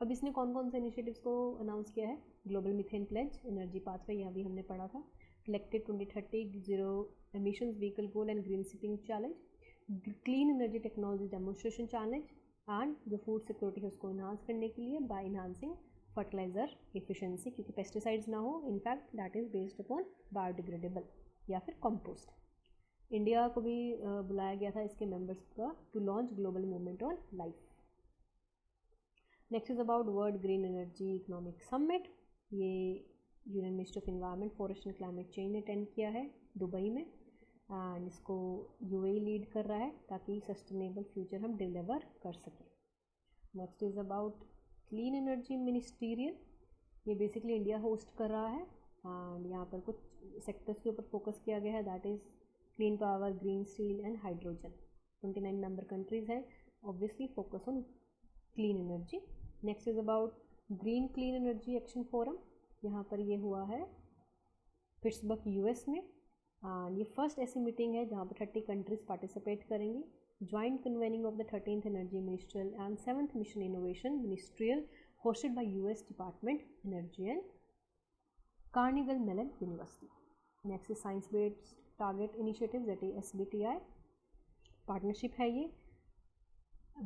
अब इसने कौन कौन से इनिशिएटिव्स को अनाउंस किया है? Global methane pledge, energy pathway, यह भी हमने पढ़ा था। Collected 2030 zero emissions vehicle goal and green shipping challenge, clean energy technology demonstration challenge and जो फूड सिक्योरिटी है उसको इन्हांस करने के लिए बाय इन्हांसिंग फर्टिलाइज़र एफिशिएंसी, क्योंकि पेस्टिसाइड्स ना हो, in fact that is based upon biodegradable या फिर कंपोस्ट। इंडिया को भी बुलाया गया था इसके मेंबर्स का to launch global movement on life. Next is about world green energy economic summit. ये union minister of environment, forest and climate change ने अटेंड किया है दुबई में, एंड इसको यूएई लीड कर रहा है ताकि सस्टेनेबल फ्यूचर हम डिलीवर कर सकें। Next is about clean energy ministerial. ये बेसिकली इंडिया होस्ट कर रहा है एंड यहाँ पर कुछ सेक्टर्स के ऊपर फोकस किया गया है, that is clean power, green steel and hydrogen. 29 member countries हैं, obviously focus on clean energy. Next is about green clean energy action forum. यहाँ पर ये हुआ है पिट्सबर्ग यूएस में, एंड ये फर्स्ट ऐसी मीटिंग है जहाँ पर 30 कंट्रीज़ पार्टिसिपेट करेंगी। Joint convening of the 13th energy ministerial and 7th mission innovation ministerial hosted by US Department Energy and Carnegie Mellon University. Next is Science Based Target Initiative, that is SBTI. Partnership है ये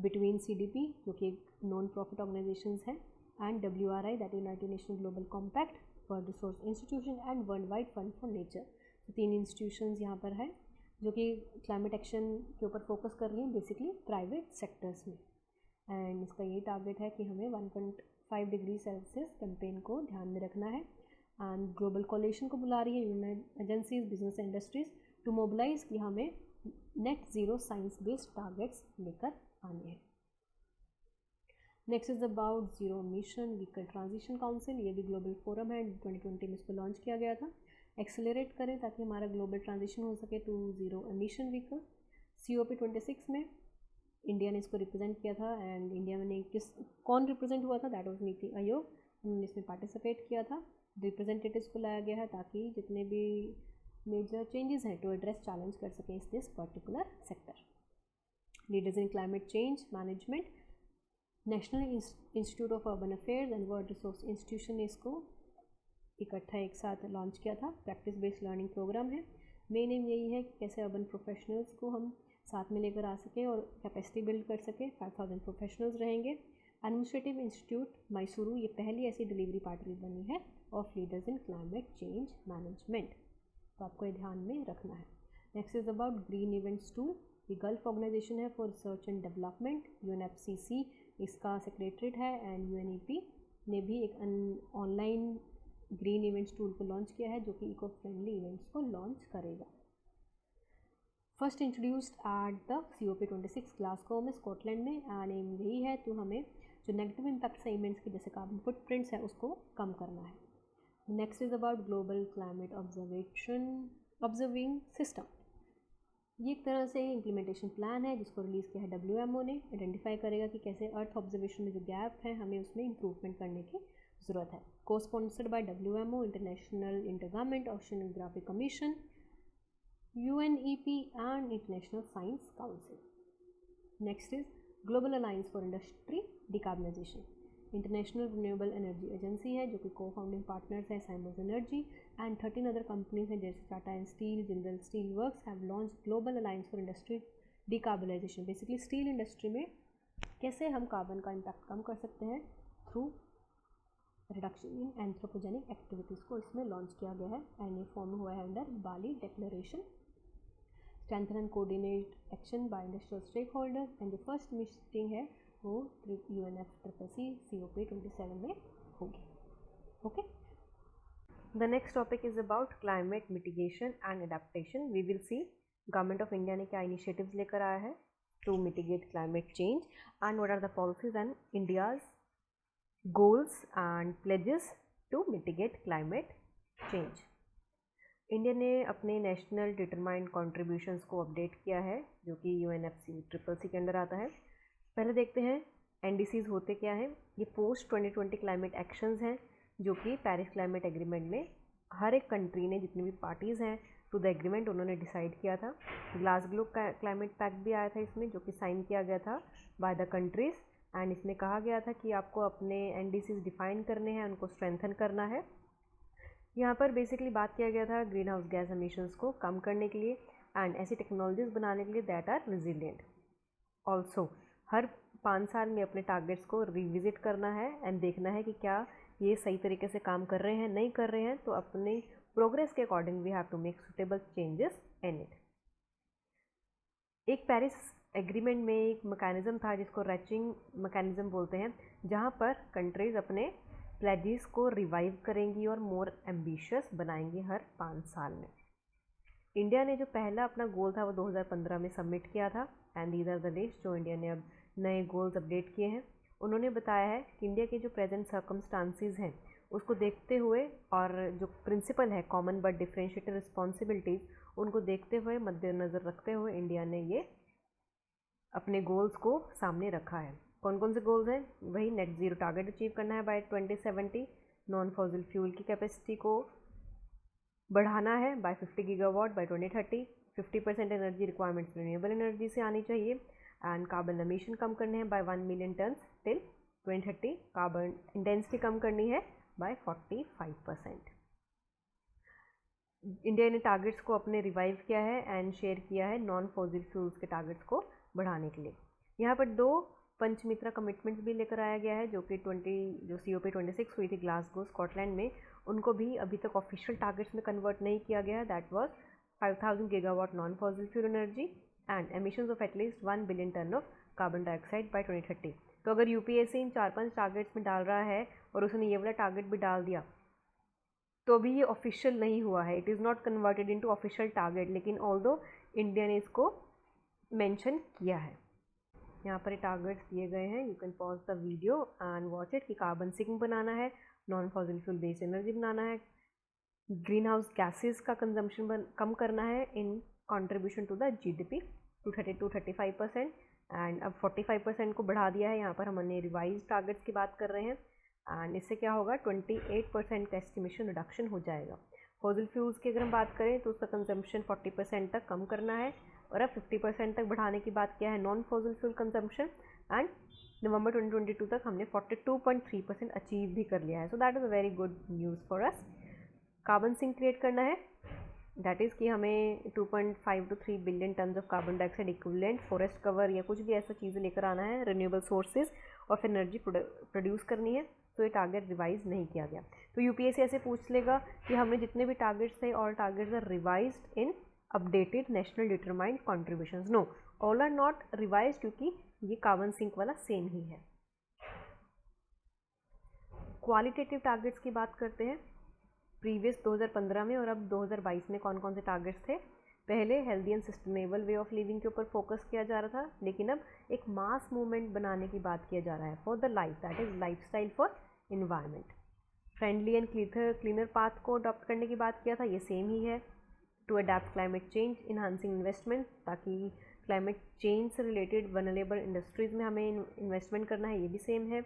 between CDP जो कि एक non profit organisations है and WRI that United nation global compact world resource institution and world wide fund for nature. तो 3 institutions यहाँ पर है जो कि क्लाइमेट एक्शन के ऊपर फोकस कर रही हैं बेसिकली प्राइवेट सेक्टर्स में, एंड इसका यही टारगेट है कि हमें 1.5 डिग्री सेल्सियस कैंपेन को ध्यान में रखना है। एंड ग्लोबल कोलिशन को बुला रही है united agencies, business industries to mobilise कि हमें net zero science based targets लेकर आने हैं। Next is about zero emission vehicle transition council. ये भी ग्लोबल फोरम है, 2020 में इसको लॉन्च किया गया था। एक्सेलरेट करें ताकि हमारा ग्लोबल ट्रांजिशन हो सके to zero emission vehicle. COP26 में इंडिया ने इसको रिप्रेजेंट किया था, एंड इंडिया में कौन रिप्रेजेंट हुआ था, दैट वाज नीति आयोग, उन्होंने इसमें पार्टिसिपेट किया था। रिप्रेजेंटेटिव्स को लाया गया है ताकि जितने भी मेजर चेंजेस हैं टू एड्रेस चैलेंज कर सकें इस this particular sector. Leaders in climate change management, national institute of urban affairs and world resource institution ने इसको इकट्ठा एक साथ लॉन्च किया था। प्रैक्टिस बेस्ड लर्निंग प्रोग्राम है। मेन एम यही है कि कैसे अर्बन प्रोफेशनल्स को हम साथ में लेकर आ सकें और कैपेसिटी बिल्ड कर सकें। 5000 प्रोफेशनल्स रहेंगे। एडमिनिस्ट्रेटिव इंस्टीट्यूट मैसूरू ये पहली ऐसी डिलीवरी पार्टनर बनी है of leaders in climate change management, तो आपको ये ध्यान में रखना है। Next is about green events tool. ये गल्फ ऑर्गेनाइजेशन है for research and development, UNFCCC इसका सेक्रेटरीट है, एंड UNEP ने भी एक ऑनलाइन ग्रीन इवेंट्स टूल को लॉन्च किया है जो कि इको फ्रेंडली इवेंट्स को लॉन्च करेगा। First introduced at the COP26 Glasgow में स्कॉटलैंड में, एंड एम यही है तो हमें जो नेगेटिव इम्पैक्ट्स है इवेंट्स की जैसे कार्बन फुटप्रिंट्स है उसको कम करना है। Next is about global climate observing system. ये एक तरह से इम्प्लीमेंटेशन प्लान है जिसको रिलीज़ किया है WMO ने। आइडेंटिफाई करेगा कि कैसे अर्थ ऑब्जर्वेशन में जो गैप है हमें उसमें इम्प्रूवमेंट करने की ज़रूरत है। को sponsored by WMO, international intergovernmental oceanographic commission, UNEP and International Science Council. Next is Global Alliance for Industry Decarbonization. International renewable energy agency है जो कि को फाउंडिंग पार्टनर्स है Simons energy and 13 other companies हैं जैसे Tata and steel, Jindal steel works have launch global alliance for industry decarbonisation. Basically steel industry में कैसे हम कार्बन का इम्पैक्ट कम कर सकते हैं through reduction in anthropogenic activities को इसमें लॉन्च किया गया है, एंड ये फॉर्म हुआ है under Bali declaration. Strengthen and coordinate action by industrial stakeholder, and जो फर्स्ट मीटिंग है वो UNFCCC COP27 में होगी। Okay, the next topic is about climate mitigation and adaptation. We will see government of India ने क्या initiatives लेकर आया है to mitigate climate change and what are the policies and India's goals and pledges to mitigate climate change. India ने अपने national determined contributions को update किया है जो कि UNFCCC के अंदर आता है। पहले देखते हैं NDCs होते क्या हैं। ये पोस्ट 2020 क्लाइमेट एक्शंस हैं जो कि पेरिस क्लाइमेट एग्रीमेंट में हर एक कंट्री ने जितनी भी पार्टीज़ हैं टू द एग्रीमेंट उन्होंने डिसाइड किया था। ग्लासगो क्लाइमेट पैक्ट भी आया था इसमें जो कि साइन किया गया था बाय द कंट्रीज़, एंड इसमें कहा गया था कि आपको अपने NDCs डिफाइन करने हैं, उनको स्ट्रेंथन करना है। यहाँ पर बेसिकली बात किया गया था ग्रीन हाउस गैस एमिशंस को कम करने के लिए एंड ऐसी टेक्नोलॉजीज़ बनाने के लिए दैट आर रेजिलिएंट। ऑल्सो हर 5 साल में अपने टारगेट्स को रिविजिट करना है एंड देखना है कि क्या ये सही तरीके से काम कर रहे हैं, नहीं कर रहे हैं, तो अपने प्रोग्रेस के according we have to make suitable changes in it. एक पेरिस एग्रीमेंट में एक मैकेनिज्म था जिसको रैचिंग मैकेनिज्म बोलते हैं, जहाँ पर कंट्रीज़ अपने प्लेजेस को रिवाइव करेंगी और मोर एम्बिशियस बनाएंगी हर 5 साल में। इंडिया ने जो पहला अपना गोल था वो 2015 में सबमिट किया था and these are the days जो इंडिया ने अब नए गोल्स अपडेट किए हैं। उन्होंने बताया है कि इंडिया के जो प्रेजेंट सर्कमस्टांसिस हैं उसको देखते हुए और जो प्रिंसिपल है कॉमन बट डिफरेंशिएटेड रिस्पॉन्सिबिलिटीज़, उनको देखते हुए मद्देनज़र रखते हुए इंडिया ने ये अपने गोल्स को सामने रखा है। कौन कौन से गोल्स हैं? वही नेट ज़ीरो टारगेट अचीव करना है बाय 2070, नॉन फॉसिल फ्यूल की कैपेसिटी को बढ़ाना है by 50 gigawatt by 2030, 50% energy requirements renewable energy से आनी चाहिए एंड कार्बन एमिशन कम करने हैं by 1 million tons till 2030, carbon intensity कम करनी है बाय 45%। इंडिया ने टारगेट्स को अपने रिवाइव किया है एंड शेयर किया है नॉन फॉसिल फ्यूल्स के टारगेट्स को बढ़ाने के लिए। यहाँ पर 2 पंचमित्रा कमिटमेंट्स भी लेकर आया गया है जो कि जो COP26 हुई थी ग्लासगो स्कॉटलैंड में, उनको भी अभी तक ऑफिशियल टारगेट्स में कन्वर्ट नहीं किया गया है। That was 5000 gigawatt non fossil fuel energy and emissions of at least 1 billion ton of carbon dioxide by 2030। तो अगर यूपीएससी इन 4-5 टारगेट्स में डाल रहा है और उसने ये वाला टारगेट भी डाल दिया तो अभी ये ऑफिशियल नहीं हुआ है, it is not converted into official target, लेकिन ऑल्दो इंडिया ने इसको मेंशन किया है। यहाँ पर टारगेट्स दिए गए हैं, you can pause the video and watch it कि कार्बन सिंक बनाना है, non fossil fuel based energy बनाना है, ग्रीन हाउस गैसेज का कंजम्पशन कम करना है in contribution to the GDP to 35% and अब 45% को बढ़ा दिया है। यहाँ पर हमने रिवाइज टारगेट्स की बात कर रहे हैं एंड इससे क्या होगा 28% का एस्टिमेशन रिडक्शन हो जाएगा। फॉसिल फ्यूल्स की अगर हम बात करें तो उसका कंजम्पशन 40% तक कम करना है और अब 50% तक बढ़ाने की बात किया है non fossil fuel consumption and November 2022 तक हमने 42.3% अचीव भी कर लिया है। So that is a very good news for us. Carbon sink create करना है, दैट इज़ कि हमें 2.5 to 3 billion ton of carbon dioxide equivalent forest cover या कुछ भी ऐसा चीज़ें लेकर आना है, renewable sources of energy produce करनी है। तो ये टारगेट रिवाइज नहीं किया गया। तो यूपीएससी ऐसे पूछ लेगा कि हमने जितने भी टारगेट्स थे all targets are revised in updated national determined contributions. No, all are not revise क्योंकि ये कार्बन सिंक वाला सेम ही है। क्वालिटेटिव टारगेट्स की बात करते हैं। प्रीवियस 2015 में और अब 2022 में कौन कौन से टारगेट्स थे? पहले healthy and sustainable way of living के ऊपर फोकस किया जा रहा था, लेकिन अब एक मास मूवमेंट बनाने की बात किया जा रहा है for the life, that is lifestyle for environment. Friendly and cleaner path को अडॉप्ट करने की बात किया था, ये सेम ही है। To adapt climate change, enhancing investment, ताकि क्लाइमेट चेंज से रिलेटेड वनरेबल इंडस्ट्रीज़ में हमें इन्वेस्टमेंट करना है, ये भी सेम है।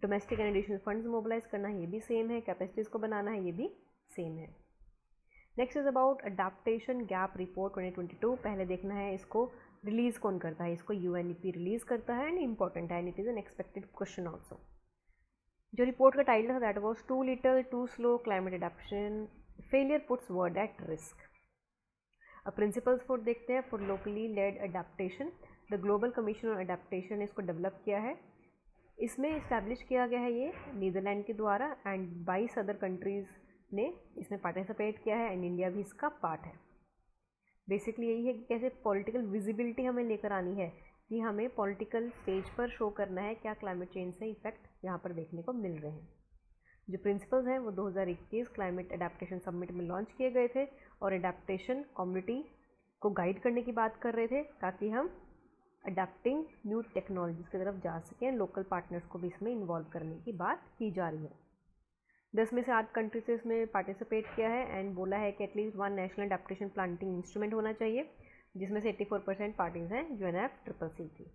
Domestic and additional funds mobilise करना है, ये भी सेम है। कैपेसिटीज़ को बनाना है, ये भी सेम है। Next is about adaptation gap report 2022। पहले देखना है इसको रिलीज़ कौन करता है, इसको UNEP रिलीज़ करता है एंड इम्पॉर्टेंट है and it is an expected question also. जो रिपोर्ट का टाइटल था that was too little too slow climate adaptation, failure puts world at risk. अब प्रिंसिपल्स फॉर देखते हैं for locally led adaptation. The global commission on adaptation ने इसको develop किया है। इसमें इस्टेब्लिश किया गया है ये नीदरलैंड के द्वारा एंड 22 अदर कंट्रीज़ ने इसमें पार्टिसिपेट किया है एंड इंडिया भी इसका पार्ट है। बेसिकली यही है कि कैसे पॉलिटिकल विजिबिलिटी हमें लेकर आनी है कि हमें पॉलिटिकल स्टेज पर शो करना है क्या क्लाइमेट चेंज से इफेक्ट यहाँ पर देखने को मिल रहे हैं। जो प्रिंसिपल्स हैं वो 2021 क्लाइमेट अडेप्टेशन समिट में लॉन्च किए गए थे और अडेप्टेशन कम्युनिटी को गाइड करने की बात कर रहे थे ताकि हम अडेप्टिंग न्यू टेक्नोलॉजीज़ की तरफ जा सकें। लोकल पार्टनर्स को भी इसमें इन्वॉल्व करने की बात की जा रही है। 10 में से 8 कंट्री से इसमें पार्टिसिपेट किया है एंड बोला है कि at least 1 national adaptation planting instrument होना चाहिए, जिसमें से 84% पार्टीज हैं UNFCCC की।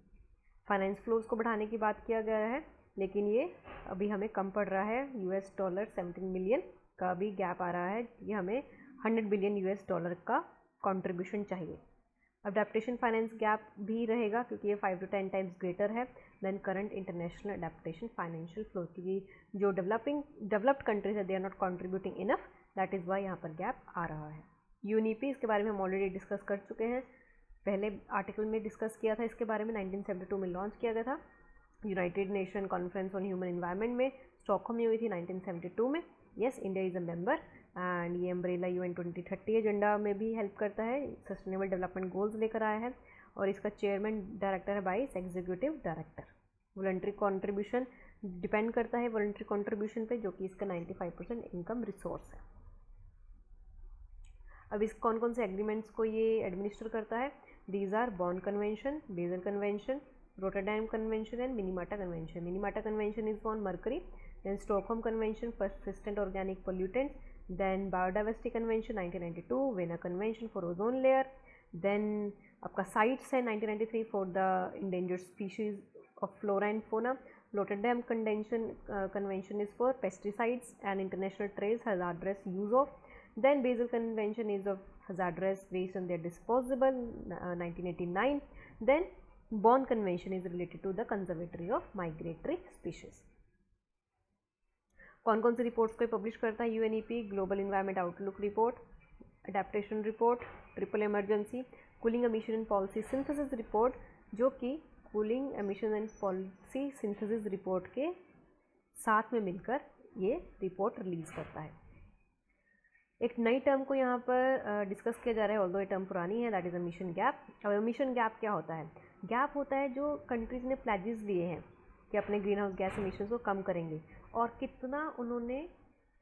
फाइनेंस फ्लोज को बढ़ाने की बात किया गया है, लेकिन ये अभी हमें कम पड़ रहा है। $17 मिलियन का भी गैप आ रहा है, ये हमें $100 बिलियन का कॉन्ट्रीब्यूशन चाहिए। अडेप्टेशन फाइनेंस गैप भी रहेगा क्योंकि ये 5 to 10 टाइम्स ग्रेटर है than current international adaptation financial flow, क्योंकि जो डेवलप्ड कंट्रीज है they are not contributing enough, that is why यहाँ पर गैप आ रहा है। UNEP इसके बारे में हम ऑलरेडी डिस्कस कर चुके हैं, पहले आर्टिकल में डिस्कस किया था इसके बारे में, 1972 में लॉन्च किया गया था। United nation conference on human environment में स्टॉकहोम में हुई थी 1972 में। Yes, India is a member and ये अम्ब्रेला UN 2030 एजेंडा में भी हेल्प करता है, सस्टेनेबल डेवलपमेंट गोल्स लेकर आया है और इसका चेयरमैन डायरेक्टर है vice executive director. Voluntary contribution depend करता है वॉलंटरी कॉन्ट्रीब्यूशन पे, जो कि इसका 95% इनकम रिसोर्स है। अब इस कौन कौन से एग्रीमेंट्स को ये एडमिनिस्टर करता है? These are Bonn convention, Basel convention, Rotterdam convention and Minamata convention. Minamata convention is on mercury, then Stockholm convention persistent organic pollutants, then biodiversity convention 1992, Vienna convention for ozone layer, then आपका CITES है 1993 for the endangered species of flora and fauna, Rotterdam convention is for pesticides and international trace hazardous use of, then Basel convention is of hazardous waste and their disposable 1989, then Bonn convention is related to the conservatory of migratory species। कौन कौन सी reports को publish करता है UNEP? Global environment outlook report, adaptation report, triple emergency, cooling emission and policy synthesis report, जो कि cooling emission and policy synthesis report के साथ में मिलकर ये रिपोर्ट रिलीज़ करता है। एक नई टर्म को यहाँ पर डिस्कस किया जा रहा है, ऑल्दो ये टर्म पुरानी है, दैट इज़ एमिशन गैप। अब एमिशन गैप क्या होता है? गैप होता है जो कंट्रीज़ ने प्लेजेस लिए हैं कि अपने ग्रीन हाउस गैस एमिशन को कम करेंगे और कितना उन्होंने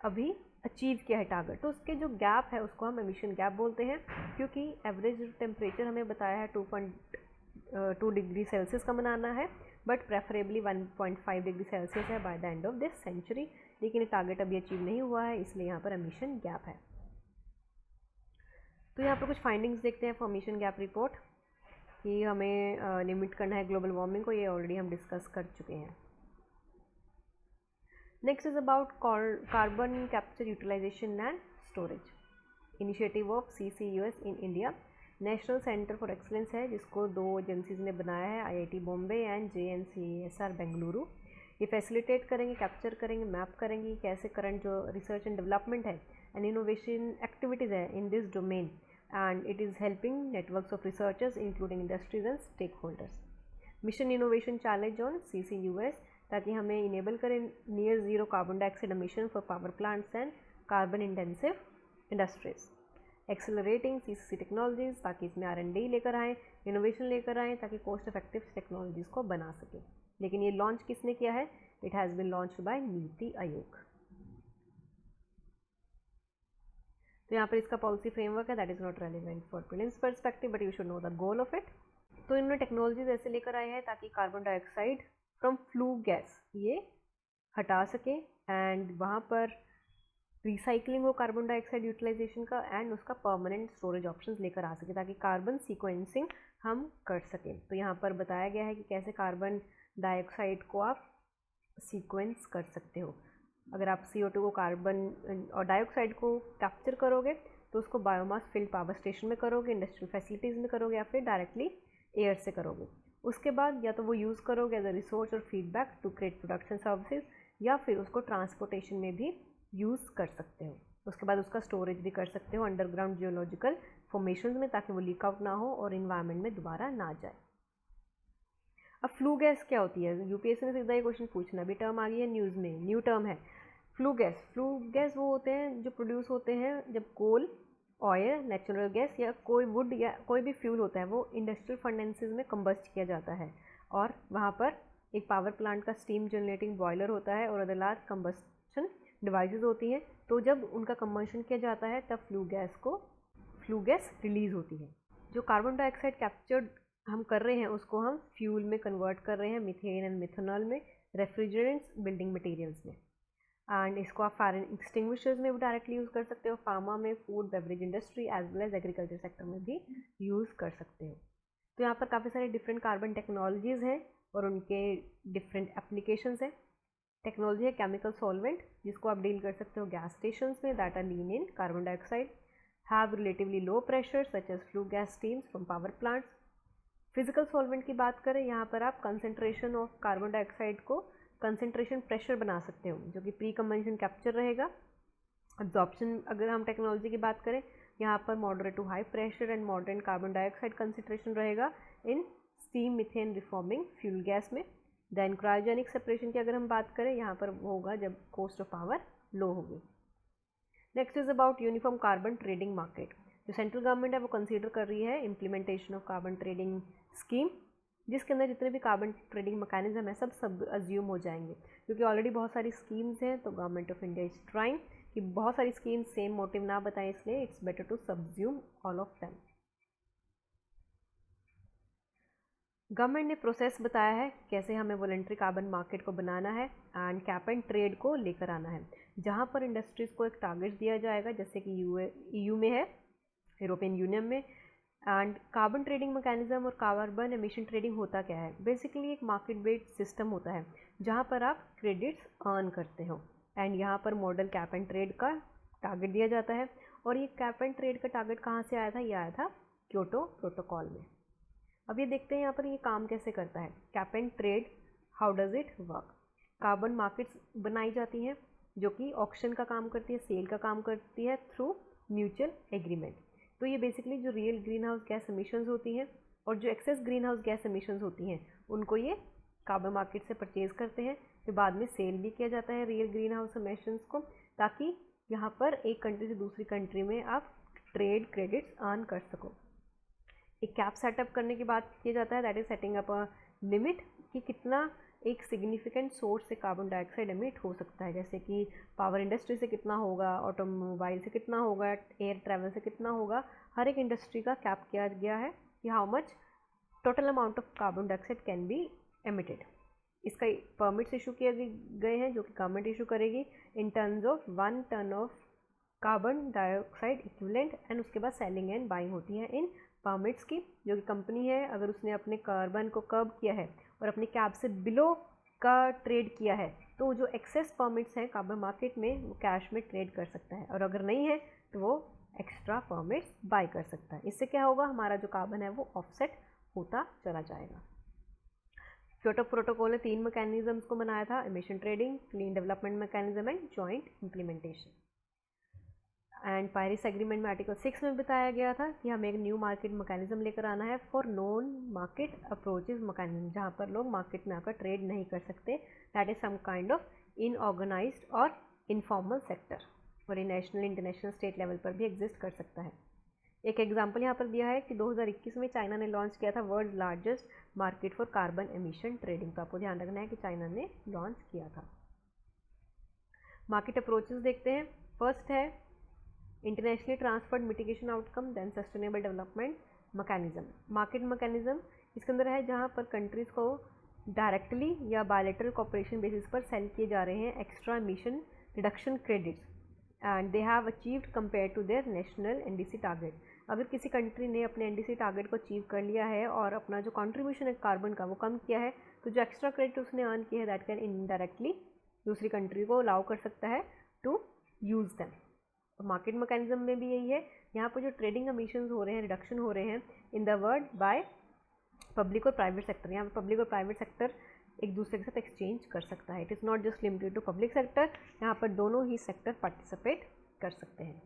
अभी अचीव किया है टारगेट, तो उसके जो गैप है उसको हम एमिशन गैप बोलते हैं। क्योंकि एवरेज टेम्परेचर हमें बताया है 2.2 डिग्री सेल्सियस का बनाना है, बट प्रेफरेबली 1.5 डिग्री सेल्सियस है by the end of this century, लेकिन ये टारगेट अभी अचीव नहीं हुआ है, इसलिए यहाँ पर एमिशन गैप है। तो यहाँ पर कुछ फाइंडिंग्स देखते हैं फॉर एमिशन गैप रिपोर्ट कि हमें लिमिट करना है ग्लोबल वार्मिंग को, ये ऑलरेडी हम डिस्कस कर चुके हैं। Next is about carbon capture utilisation and storage, initiative of CCUS in India. National centre for excellence है जिसको 2 एजेंसीज ने बनाया है, IIT Bombay and JNCSR Bengaluru. ये फैसिलिटेट करेंगे, कैप्चर करेंगे, मैप करेंगे कैसे करंट जो रिसर्च एंड डेवलपमेंट है एंड इनोवेशन एक्टिविटीज़ है in this domain, and it is helping networks of researchers including industries and stakeholders. Mission Innovation Challenge on CCUS ताकि हमें इनेबल करें near zero carbon dioxide emission for power plants and carbon intensive industries. Accelerating CCC technologies ताकि इसमें R&D लेकर आएँ, innovation लेकर आएँ ताकि कॉस्ट इफेक्टिव टेक्नोलॉजीज़ को बना सकें। लेकिन ये लॉन्च किसने किया है? It has been launched by NITI Aayog. तो यहाँ पर इसका पॉलिसी फ्रेमवर्क है, that is not relevant for prelims perspective but you should know the goal of it. तो इन्होंने टेक्नोलॉजीज ऐसे लेकर आए हैं ताकि carbon dioxide from flue gas ये हटा सके एंड वहाँ पर रिसाइकलिंग हो कार्बन डाइऑक्साइड यूटिलाइजेशन का एंड उसका परमानेंट स्टोरेज ऑप्शंस लेकर आ सके ताकि कार्बन सीक्वेंसिंग हम कर सकें। तो यहाँ पर बताया गया है कि कैसे कार्बन डाइऑक्साइड को आप सीक्वेंस कर सकते हो। अगर आप CO2 को कार्बन और डाइऑक्साइड को कैप्चर करोगे तो उसको बायोमास फील्ड पावर स्टेशन में करोगे, इंडस्ट्रियल फैसिलिटीज़ में करोगे या फिर डायरेक्टली एयर से करोगे। उसके बाद या तो वो यूज़ करोगे एज अ रिसोर्स और feedback to create production services, या फिर उसको ट्रांसपोर्टेशन में भी यूज़ कर सकते हो। उसके बाद उसका स्टोरेज भी कर सकते हो अंडरग्राउंड जियोलॉजिकल फॉर्मेशंस में ताकि वो लीक आउट ना हो और इन्वायरमेंट में दोबारा ना जाए। अब फ्लू गैस क्या होती है? UPSC ने सीधा ये क्वेश्चन पूछना, अभी टर्म आ गई है न्यूज़ में, न्यू टर्म है फ्लू गैस। फ्लू गैस वो होते हैं जो प्रोड्यूस होते हैं जब कोल, ऑयल, नेचुरल गैस या कोई वुड या कोई भी फ्यूल होता है वो इंडस्ट्रियल फर्नेसेस में कंबस्ट किया जाता है और वहाँ पर एक पावर प्लांट का स्टीम जनरेटिंग बॉयलर होता है और अदर लार्ज कंबस्शन डिवाइसेस होती हैं। तो जब उनका कंबशन किया जाता है तब फ्लू गैस रिलीज़ होती है। जो कार्बन डाइऑक्साइड कैप्चर्ड हम कर रहे हैं उसको हम फ्यूल में कन्वर्ट कर रहे हैं, मीथेन एंड मिथेनॉल में, रेफ्रिजरेंट्स, बिल्डिंग मटेरियल्स में। एंड इसको आप फायर एक्सटिंग्विशर्स में भी डायरेक्टली यूज़ कर सकते हो, फार्मा में, food beverage industry as well as agriculture sector में भी यूज़ कर सकते हो। तो यहाँ पर काफ़ी सारे डिफरेंट कार्बन टेक्नोलॉजीज़ हैं और उनके डिफरेंट एप्लीकेशंस हैं। टेक्नोलॉजी है केमिकल सॉल्वेंट जिसको आप डील कर सकते हो गैस स्टेशंस में that are lean in carbon dioxide, have relatively low pressure such as flue gas steams from power plants. Physical solvent की बात करें, यहाँ पर आप कंसनट्रेशन ऑफ कार्बन डाइऑक्साइड को कंसंट्रेशन प्रेशर बना सकते हो जो कि प्री कंबशन कैप्चर रहेगा। एब्जॉर्प्शन अगर हम टेक्नोलॉजी की बात करें, यहाँ पर moderate to high pressure and moderate carbon dioxide concentration रहेगा in steam, methane, reforming fuel gas में। देन क्रायोजेनिक सेपरेशन की अगर हम बात करें, यहाँ पर वो होगा जब कॉस्ट ऑफ पावर लो होगी। Next is about uniform carbon trading market. जो सेंट्रल गवर्नमेंट है वो कंसीडर कर रही है implementation of carbon trading scheme, जिसके अंदर जितने भी कार्बन ट्रेडिंग मैकेनिज्म है सब अज्यूम हो जाएंगे, क्योंकि ऑलरेडी बहुत सारी स्कीम्स हैं। तो government of India is trying कि बहुत सारी स्कीम्स सेम मोटिव ना बताएं, इसलिए it's better to subsume all of them. Government ने प्रोसेस बताया है कैसे हमें वॉलंटरी कार्बन मार्केट को बनाना है एंड कैप एंड ट्रेड को लेकर आना है, जहां पर इंडस्ट्रीज़ को एक टारगेट दिया जाएगा, जैसे कि EU में है, यूरोपियन यूनियन में। एंड कार्बन ट्रेडिंग मैकेनिज्म और कार्बन एमिशन ट्रेडिंग होता क्या है? बेसिकली एक मार्केट बेस्ड सिस्टम होता है जहां पर आप क्रेडिट्स अर्न करते हो, एंड यहाँ पर मॉडल कैप एंड ट्रेड का टारगेट दिया जाता है। और ये कैप एंड ट्रेड का टारगेट कहाँ से आया था? ये आया था क्योटो प्रोटोकॉल में। अब ये देखते हैं यहाँ पर ये काम कैसे करता है। Cap and trade, how does it work? Carbon markets बनाई जाती हैं जो कि ऑक्शन का काम करती है, सेल का काम करती है थ्रू म्यूचुअल एग्रीमेंट। तो ये बेसिकली जो real green house gas emissions होती हैं और जो excess green house gas emissions होती हैं उनको ये कार्बन मार्केट से परचेज करते हैं, फिर बाद में सेल भी किया जाता है रियल ग्रीन हाउस एमिशंस को, ताकि यहाँ पर एक कंट्री से दूसरी कंट्री में आप ट्रेड क्रेडिट्स अर्न कर सको। एक कैप सेटअप करने की बात किया जाता है, that is setting up a limit कि कितना एक सिग्निफिकेंट सोर्स से कार्बन डाइऑक्साइड एमिट हो सकता है, जैसे कि पावर इंडस्ट्री से कितना होगा, ऑटोमोबाइल से कितना होगा, एयर ट्रैवल से कितना होगा। हर एक इंडस्ट्री का कैप किया गया है कि how much total amount of carbon dioxide can be emitted. इसका परमिट्स इशू किए गए हैं जो कि गवर्नमेंट इशू करेगी in terms of 1 ton of carbon dioxide equivalent, and उसके बाद सेलिंग एंड बाइंग होती है इन परमिट्स की। जो कि कंपनी है अगर उसने अपने कार्बन को कर्ब किया है और अपने कैप से बिलो का ट्रेड किया है, तो जो एक्सेस परमिट्स हैं कार्बन मार्केट में वो कैश में ट्रेड कर सकता है, और अगर नहीं है तो वो एक्स्ट्रा परमिट्स बाय कर सकता है। इससे क्या होगा? हमारा जो कार्बन है वो ऑफसेट होता चला जाएगा। क्योटो प्रोटोकॉल ने 3 मैकेनिज्म्स को बनाया था, emission trading, clean development mechanism and joint implementation. And Paris agreement में आर्टिकल 6 में बताया गया था कि हमें एक न्यू मार्केट मैकेनिज्म लेकर आना है for non market approaches mechanism, जहाँ पर लोग मार्केट में आकर ट्रेड नहीं कर सकते, that is some kind of unorganised और इनफॉर्मल सेक्टर, और ये नेशनल, इंटरनेशनल, स्टेट लेवल पर भी एग्जिस्ट कर सकता है। एक एग्जाम्पल यहाँ पर दिया है कि 2021 में चाइना ने लॉन्च किया था world largest market for carbon emission trading, तो आपको ध्यान रखना है कि चाइना ने लॉन्च किया था। मार्केट अप्रोचेज देखते हैं। फर्स्ट है internationally transferred mitigation outcome, then sustainable development mechanism. Market mechanism इसके अंदर है जहाँ पर कंट्रीज़ को डायरेक्टली या बायलैटरल कॉपरेशन बेसिस पर सेल किए जा रहे हैं extra emission reduction credits, and they have achieved compare to their national NDC target. अगर किसी कंट्री ने अपने NDC टारगेट को अचीव कर लिया है और अपना जो कंट्रीब्यूशन है कार्बन का वो कम किया है, तो जो एक्स्ट्रा क्रेडिट उसने अर्न किया है दैट कैन इनडायरेक्टली दूसरी कंट्री को अलाउ कर सकता है to use them. Market mechanism में भी यही है, यहाँ पर जो ट्रेडिंग एमिशंस हो रहे हैं, रिडक्शन हो रहे हैं इन द वर्ल्ड बाय पब्लिक और प्राइवेट सेक्टर, यहाँ पर पब्लिक और प्राइवेट सेक्टर एक दूसरे के साथ एक्सचेंज कर सकता है। It is not just limited to public sector, यहाँ पर दोनों ही सेक्टर पार्टिसिपेट कर सकते हैं।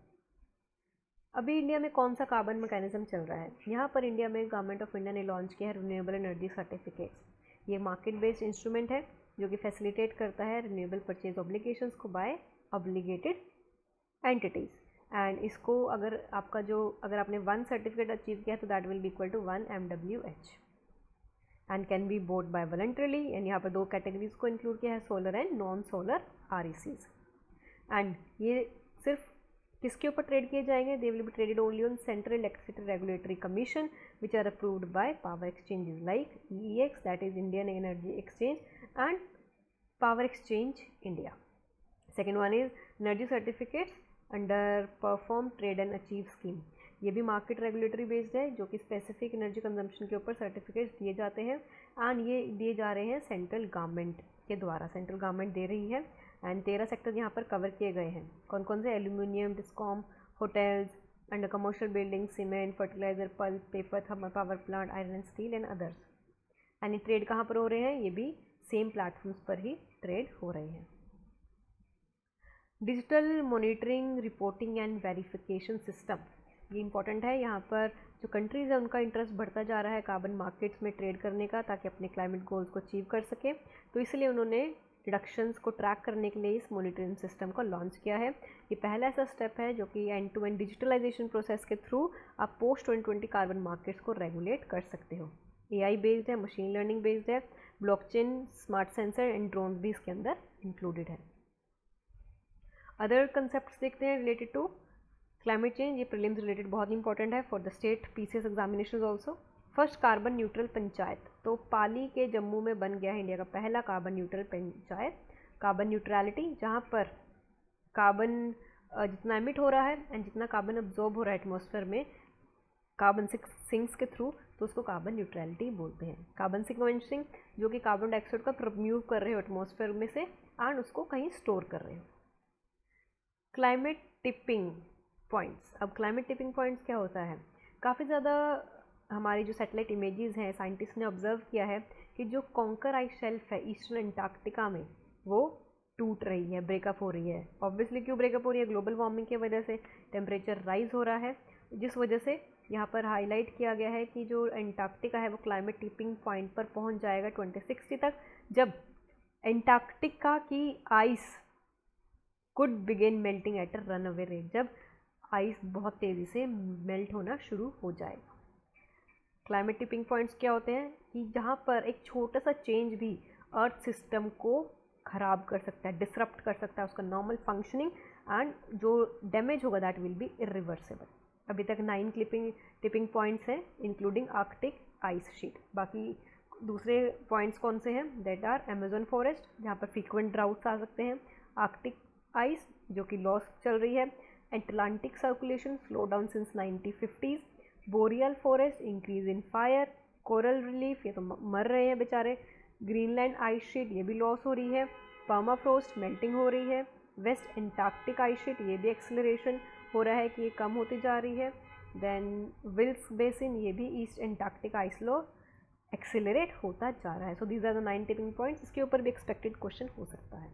अभी इंडिया में कौन सा कार्बन मैकेनिज्म चल रहा है? यहाँ पर इंडिया में गवर्नमेंट ऑफ इंडिया ने लॉन्च किया है रिन्यूएबल एनर्जी सर्टिफिकेट्स। ये मार्केट बेस्ड इंस्ट्रूमेंट है जो कि फैसिलिटेट करता है रिन्यूएबल परचेज ऑब्लिगेशंस को बाय ऑब्लिगेटेड एंटिटीज़, एंड इसको अगर आपने 1 सर्टिफिकेट अचीव किया तो that will be equal to 1 MWH and can be bought by voluntarily. And यहाँ पर 2 कैटेगरीज को इंक्लूड किया है, solar and non solar RECs। And ये सिर्फ किसके ऊपर ट्रेड किए जाएंगे? They will be traded only on central electricity regulatory commission which are approved by power exchanges like EEX, that is Indian energy exchange, and power exchange India. Second one is energy certificates under perform trade and achieve scheme. ये भी market regulatory based है जो कि specific energy consumption के ऊपर certificates दिए जाते हैं, एंड ये दिए जा रहे हैं सेंट्रल गवर्नमेंट के द्वारा, सेंट्रल गवर्नमेंट दे रही है। एंड 13 सेक्टर यहाँ पर कवर किए गए हैं। कौन कौन से? Aluminium, discom, hotels, under commercial building, cement, fertiliser, pulp, paper, thermal power plant, iron and steel and others. And ये ट्रेड कहाँ पर हो रहे हैं? ये भी सेम प्लेटफॉर्म्स पर ही ट्रेड हो रहे हैं। Digital monitoring, reporting and verification system. ये इंपॉर्टेंट है। यहाँ पर जो कंट्रीज़ है उनका इंटरेस्ट बढ़ता जा रहा है कार्बन मार्केट्स में ट्रेड करने का, ताकि अपने क्लाइमेट गोल्स को अचीव कर सके। तो इसलिए उन्होंने रिडक्शंस को ट्रैक करने के लिए इस मॉनिटरिंग सिस्टम को लॉन्च किया है। ये पहला ऐसा स्टेप है जो कि end to end digitalisation process के थ्रू आप पोस्ट 2020 कार्बन मार्केट्स को रेगुलेट कर सकते हो। AI बेस्ड है, मशीन लर्निंग बेस्ड है, blockchain, smart sensor and drone भी इसके अंदर इंक्लूडेड है। अदर कंसेप्ट देखते हैं रिलेटेड टू क्लाइमेट चेंज। ये प्रीलिम्स रिलेटेड बहुत इंपॉर्टेंट है for the state PCS examination also. First carbon neutral panchayat, तो पाली के जम्मू में बन गया है इंडिया का पहला carbon neutral panchayat. Carbon neutrality, जहाँ पर कार्बन जितना एमिट हो रहा है एंड जितना कार्बन अब्जॉर्ब हो रहा है एटमॉस्फेयर में कार्बन सिंक्स के थ्रू, तो उसको कार्बन न्यूट्रलिटी बोलते हैं। कार्बन सिक्वेंसिंग, जो कि कार्बन डाइऑक्साइड का रिमूव कर रहे हो एटमॉस्फेयर में से एंड उसको कहीं स्टोर कर रहे हो। क्लाइमेट टिपिंग पॉइंट्स, अब क्लाइमेट टिपिंग पॉइंट्स क्या होता है? काफ़ी ज़्यादा हमारी जो सैटेलाइट इमेजेस हैं, साइंटिस्ट ने ऑब्जर्व किया है कि जो कॉन्कर आइस शेल्फ है ईस्टर्न अंटार्कटिका में, वो टूट रही है, ब्रेकअप हो रही है। ऑब्वियसली क्यों ब्रेकअप हो रही है? ग्लोबल वार्मिंग की वजह से टेम्परेचर राइज हो रहा है, जिस वजह से यहाँ पर हाईलाइट किया गया है कि जो अंटार्कटिका है वो क्लाइमेट टिपिंग पॉइंट पर पहुँच जाएगा 2060 तक, जब अंटार्कटिका की ice could begin melting at a run away rate, जब आइस बहुत तेज़ी से मेल्ट होना शुरू हो जाएगा। क्लाइमेट टिपिंग पॉइंट्स क्या होते हैं कि जहाँ पर एक छोटा सा चेंज भी अर्थ सिस्टम को ख़राब कर सकता है, डिसरप्ट कर सकता है उसका नॉर्मल फंक्शनिंग, एंड जो डैमेज होगा दैट विल बी इरिवर्सिबल। अभी तक 9 टिपिंग पॉइंट्स हैं इंक्लूडिंग आर्कटिक आइस शीट। बाकी दूसरे पॉइंट्स कौन से हैं? दैट आर अमेजन फॉरेस्ट, जहाँ पर फ्रीक्वेंट ड्राउट्स आ सकते हैं, आर्कटिक आइस जो कि लॉस चल रही है, Atlantic circulation slow down since 1950s, boreal forest increase in fire, coral relief ये तो मर रहे हैं बेचारे, ग्रीनलैंड आइस शीट ये भी लॉस हो रही है, पर्माफ्रोस्ट मेल्टिंग हो रही है, वेस्ट एंटार्कटिक आइस शीट ये भी एक्सेलरेशन हो रहा है कि ये कम होती जा रही है, देन विल्स बेसिन ये भी east Antarctic ice low accelerate होता जा रहा है। So these are the 9 tipping points. इसके ऊपर भी एक्सपेक्टेड क्वेश्चन हो सकता है।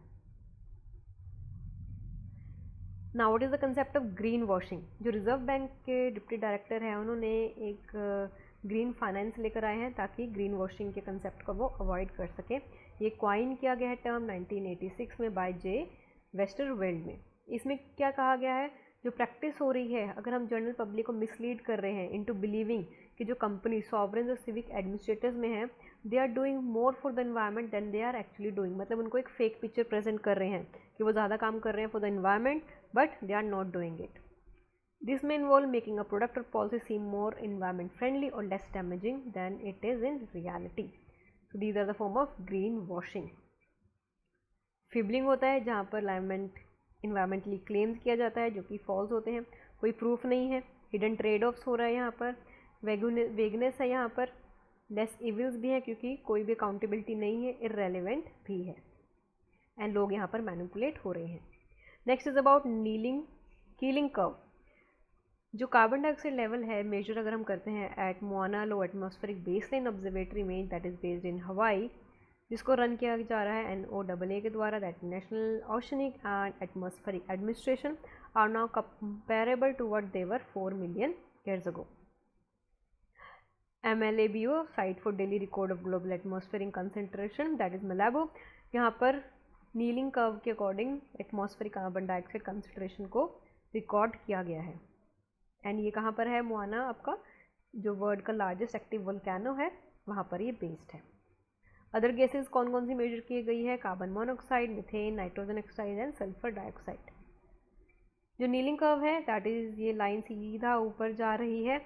Now what is the concept of green washing? जो रिजर्व बैंक के डिप्टी डायरेक्टर हैं उन्होंने एक ग्रीन फाइनेंस लेकर आए हैं ताकि ग्रीन वॉशिंग के कंसेप्ट को वो अवॉइड कर सकें। ये क्वाइन किया गया है टर्म 1986 में बाय जे वेस्टरवेल्ड में। इसमें क्या कहा गया है? जो प्रैक्टिस हो रही है, अगर हम जनरल पब्लिक को मिसलीड कर रहे हैं इनटू बिलीविंग कि जो कंपनी सॉवरेन्स और सिविक एडमिनिस्ट्रेटर्स में हैं they are doing more for the environment than they are actually doing, मतलब उनको एक फेक पिक्चर प्रेजेंट कर रहे हैं कि वो ज़्यादा काम कर रहे हैं for the environment, but they are not doing it. This may involve making a product or policy seem more environment friendly or less damaging than it is in reality. So these are the form of green washing. फिबलिंग होता है जहाँ पर environmentally claims किया जाता है जो कि false होते हैं, कोई प्रूफ नहीं है, हिडन ट्रेड ऑफ्स हो रहा है, यहाँ पर वेगनेस है, यहाँ पर लेस इविल्स भी है क्योंकि कोई भी अकाउंटेबिलिटी नहीं है, इररेलेवेंट भी है, एंड लोग यहाँ पर मैनिपुलेट हो रहे हैं। Next is about Keeling curve. जो कार्बन डाइऑक्साइड लेवल है मेजर अगर हम करते हैं at Mauna Loa atmospheric baseline observatory में, that is based in Hawaii, जिसको रन किया जा रहा है NOAA के द्वारा, that national oceanic and atmospheric administration, are now comparable to what they were 4 million years ago. MLABO site for daily record of global atmospheric concentration, that is मलाबो। यहाँ पर नीलिंग कर्व के according atmospheric carbon dioxide concentration को record किया गया है, and ये कहाँ पर है? मोआना, आपका जो वर्ल्ड का लार्जेस्ट एक्टिव वोल्केनो है वहाँ पर ये बेस्ड है। अदर गैसेस कौन कौन सी मेजर की गई है? Carbon monoxide, methane, nitrogen oxide and sulphur dioxide. जो नीलिंग कर्व है दैट इज़ ये लाइन सीधा ऊपर जा रही है,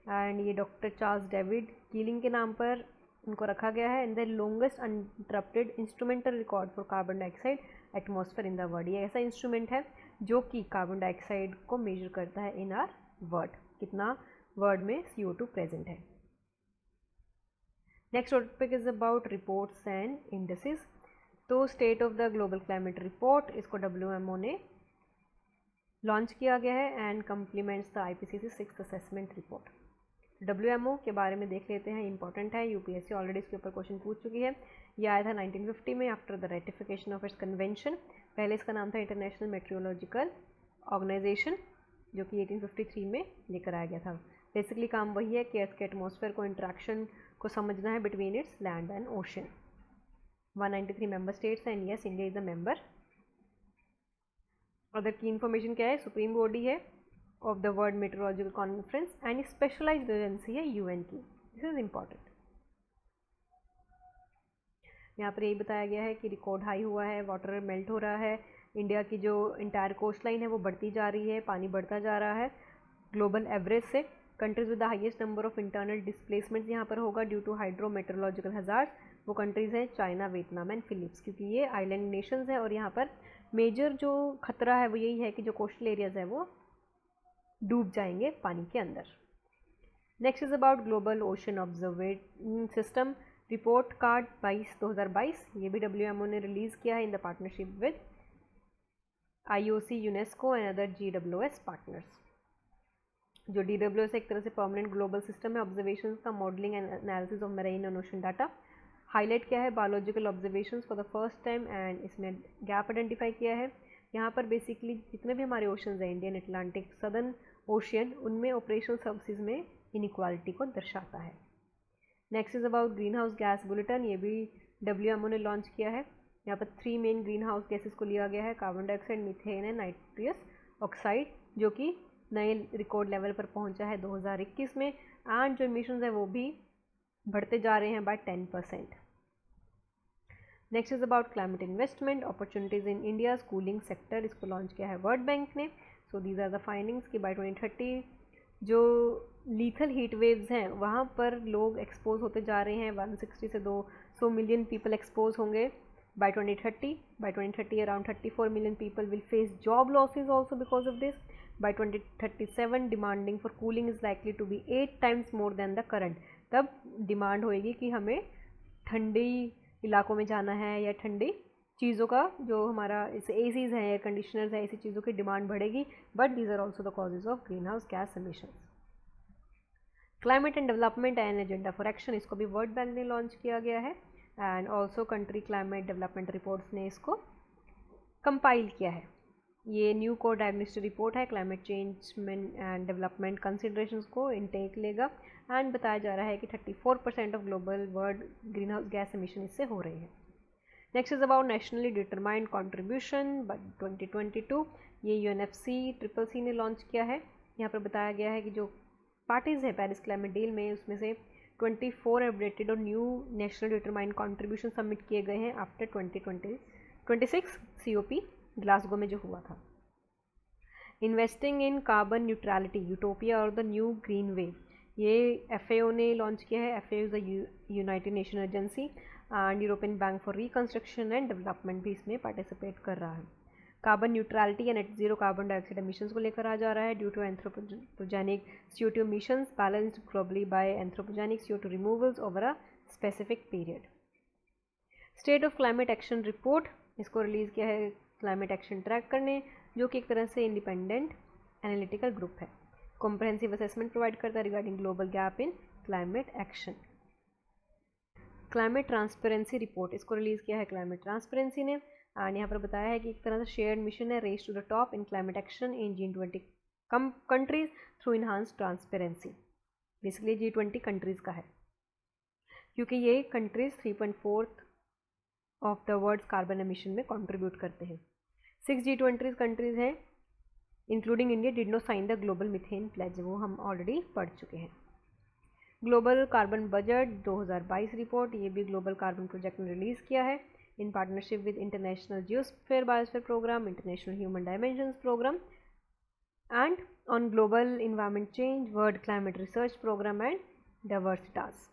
एंड ये डॉक्टर चार्ल्स डेविड कीलिंग के नाम पर उनको रखा गया है, and the longest uninterrupted instrumental record for carbon dioxide atmosphere in the world. ये ऐसा इंस्ट्रूमेंट है जो कि कार्बन डाइऑक्साइड को मेजर करता है इन आर वर्ल्ड, कितना वर्ल्ड में CO2 प्रेजेंट है। Next topic is about reports and indexes. तो state of the global climate report, इसको WMO ने लॉन्च किया गया है and complements the IPCC 6th assessment report. WMO के बारे में देख लेते हैं, इंपॉर्टेंट है, UPSC ऑलरेडी इसके ऊपर क्वेश्चन पूछ चुकी है। ये आया था 1950 में after the ratification of its convention. पहले इसका नाम था इंटरनेशनल मेट्रोलॉजिकल ऑर्गेनाइजेशन, जो कि 1853 में लेकर आया गया था। बेसिकली काम वही है कि अर्थ के एटमॉस्फेयर को इंट्रैक्शन को समझना है between its land and ocean. 193 member states and yes India is a member. Other key information क्या है, सुप्रीम बॉडी है of the world meteorological conference and specialised agency है यूएन की। This is important. यहाँ पर यही बताया गया है कि रिकॉर्ड हाई हुआ है, वाटर मेल्ट हो रहा है, इंडिया की जो इंटायर कोस्ट लाइन है वो बढ़ती जा रही है, पानी बढ़ता जा रहा है ग्लोबल एवरेज से। Countries with the highest number of internal displacements यहाँ पर होगा ड्यू टू हाइड्रोमेट्रोलॉजिकल हजार्ड्स। वो कंट्रीज़ हैं चाइना, वियतनाम एंड फिलिप्स, क्योंकि ये आइलैंड नेशंस हैं और यहाँ पर मेजर जो खतरा है वो यही है कि जो कोस्टल एरियाज है वो डूब जाएंगे पानी के अंदर। Next is about global ocean observation system report card 2022। ये भी WMO ने रिलीज़ किया है in the partnership with IOC, UNESCO and other GWS partners. जो DWS एक तरह से परमानेंट ग्लोबल सिस्टम है ऑब्जर्वेशन का, modelling and analysis of marine and ocean data. Highlight किया है biological observations for the first time and इसमें gap identify किया है। यहाँ पर बेसिकली जितने भी हमारे ओशंस हैं, इंडियन, अटलांटिक, सदर्न ओशियन, उनमें ऑपरेशनल सर्विसेज में इनइक्वालिटी को दर्शाता है। Next is about green house gas bulletin. ये भी WMO ने लॉन्च किया है। यहाँ पर 3 मेन ग्रीन हाउस गैसेस को लिया गया है, carbon dioxide, methane and nitrous oxide, जो कि नए रिकॉर्ड लेवल पर पहुंचा है 2021 में। एंड जो इमिशंस है वो भी बढ़ते जा रहे हैं by 10%। Next is about climate investment opportunities in India cooling sector. इसको लॉन्च किया है वर्ल्ड बैंक ने। So these are the findings कि बाय 2030 जो लीथल हीट वेव्स हैं वहाँ पर लोग एक्सपोज होते जा रहे हैं। 160 से 200 मिलियन पीपल एक्सपोज होंगे by 2030. By 2030 around 34 million people will face job losses also because of this. By 2037 demanding for cooling is likely to be 8 times more than the current. तब डिमांड होएगी कि हमें ठंडी इलाकों में जाना है या ठंडी चीज़ों का जो हमारा जैसे एसीज हैं, एयर कंडीशनर्स हैं, ऐसी चीज़ों की डिमांड बढ़ेगी। But these are also the causes of green house gas emissions. Climate and development and agenda for action, इसको भी वर्ल्ड बैंक ने लॉन्च किया गया है and also country climate development reports ने इसको कंपाइल किया है। ये न्यू कोर डायग्नोस्टिक रिपोर्ट है, climate change and development considerations को इनटेक लेगा एंड बताया जा रहा है कि 34% of global world green house gas emission इससे हो रही है। Next is about nationally determined contribution by 2022। ये UNFCCC ने लॉन्च किया है। यहाँ पर बताया गया है कि जो पार्टीज़ हैं पेरिस क्लाइमेट डील में, उसमें से 24 अपडेटेड और new national determined contribution submit किए गए हैं आफ्टर 2026 COP ग्लासगो में जो हुआ था। Investing in carbon neutrality utopia और द न्यू ग्रीन वे, ये FAO ने लॉन्च किया है। FAO is the united nation agency and European bank for reconstruction and development भी इसमें पार्टिसिपेट कर रहा है। कार्बन न्यूट्रलिटी या net zero carbon dioxide emissions को लेकर आ जा रहा है due to anthropogenic CO2 emissions balanced globally by anthropogenic CO2 removals over a specific period. State of climate action report, इसको रिलीज़ किया है क्लाइमेट एक्शन ट्रैक करने, जो कि एक तरह से इंडिपेंडेंट एनालिटिकल ग्रुप है। कॉम्प्रहेंसिव असेसमेंट प्रोवाइड करता है regarding global gap in climate action. Climate transparency report, इसको रिलीज़ किया है क्लाइमेट ट्रांसपेरेंसी ने एंड यहाँ पर बताया है कि एक तरह से शेयर्ड मिशन है race to the top in climate action in G20 countries through enhance transparency. Basically G20 countries का है, क्योंकि ये countries 3.4 of the world's carbon emission में कंट्रीब्यूट करते हैं। 6 G20 कंट्रीज़ हैं including India did not sign the global methane pledge, वो हम ऑलरेडी पढ़ चुके हैं। ग्लोबल कार्बन बजट 2022 रिपोर्ट, ये भी ग्लोबल कार्बन प्रोजेक्ट ने रिलीज़ किया है in partnership with International Geosphere Biosphere Program, International Human Dimensions Program and on Global Environment Change, World Climate Research Program and Diversitas।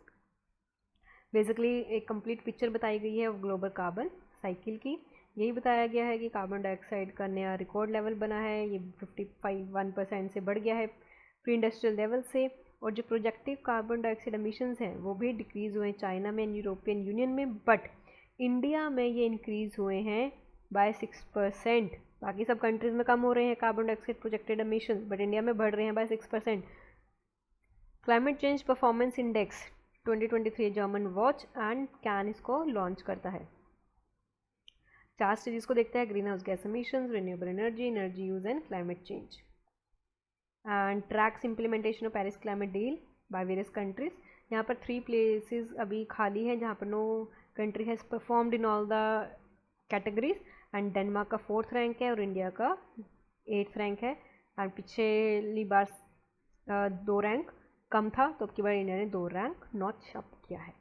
Basically एक complete picture बताई गई है global carbon cycle की। यही बताया गया है कि कार्बन डाइऑक्साइड का नया रिकॉर्ड लेवल बना है, ये 51% से बढ़ गया है प्री इंडस्ट्रियल लेवल से, और जो प्रोजेक्टिव कार्बन डाइऑक्साइड एमिशंस हैं वो भी डिक्रीज़ हुए हैं चाइना में, यूरोपियन यूनियन में, बट इंडिया में ये इंक्रीज़ हुए हैं बाय 6%। बाकी सब कंट्रीज़ में कम हो रहे हैं carbon dioxide projected emission, but India में बढ़ रहे हैं by 6%। Climate change performance index 2023 Germanwatch and CAN इसको लॉन्च करता है। 4 स्टेजेस को देखता है, green house gas emissions, renewable energy, energy use and climate change. And tracks implementation of Paris climate deal by various countries. यहाँ पर 3 places अभी खाली हैं जहाँ पर no country has performed in all the categories, and Denmark का 4th rank है और इंडिया का 8th रैंक है। एंड पिछली बार 2 रैंक कम था, तो अब की बार इंडिया ने 2 रैंक नॉच अप किया है।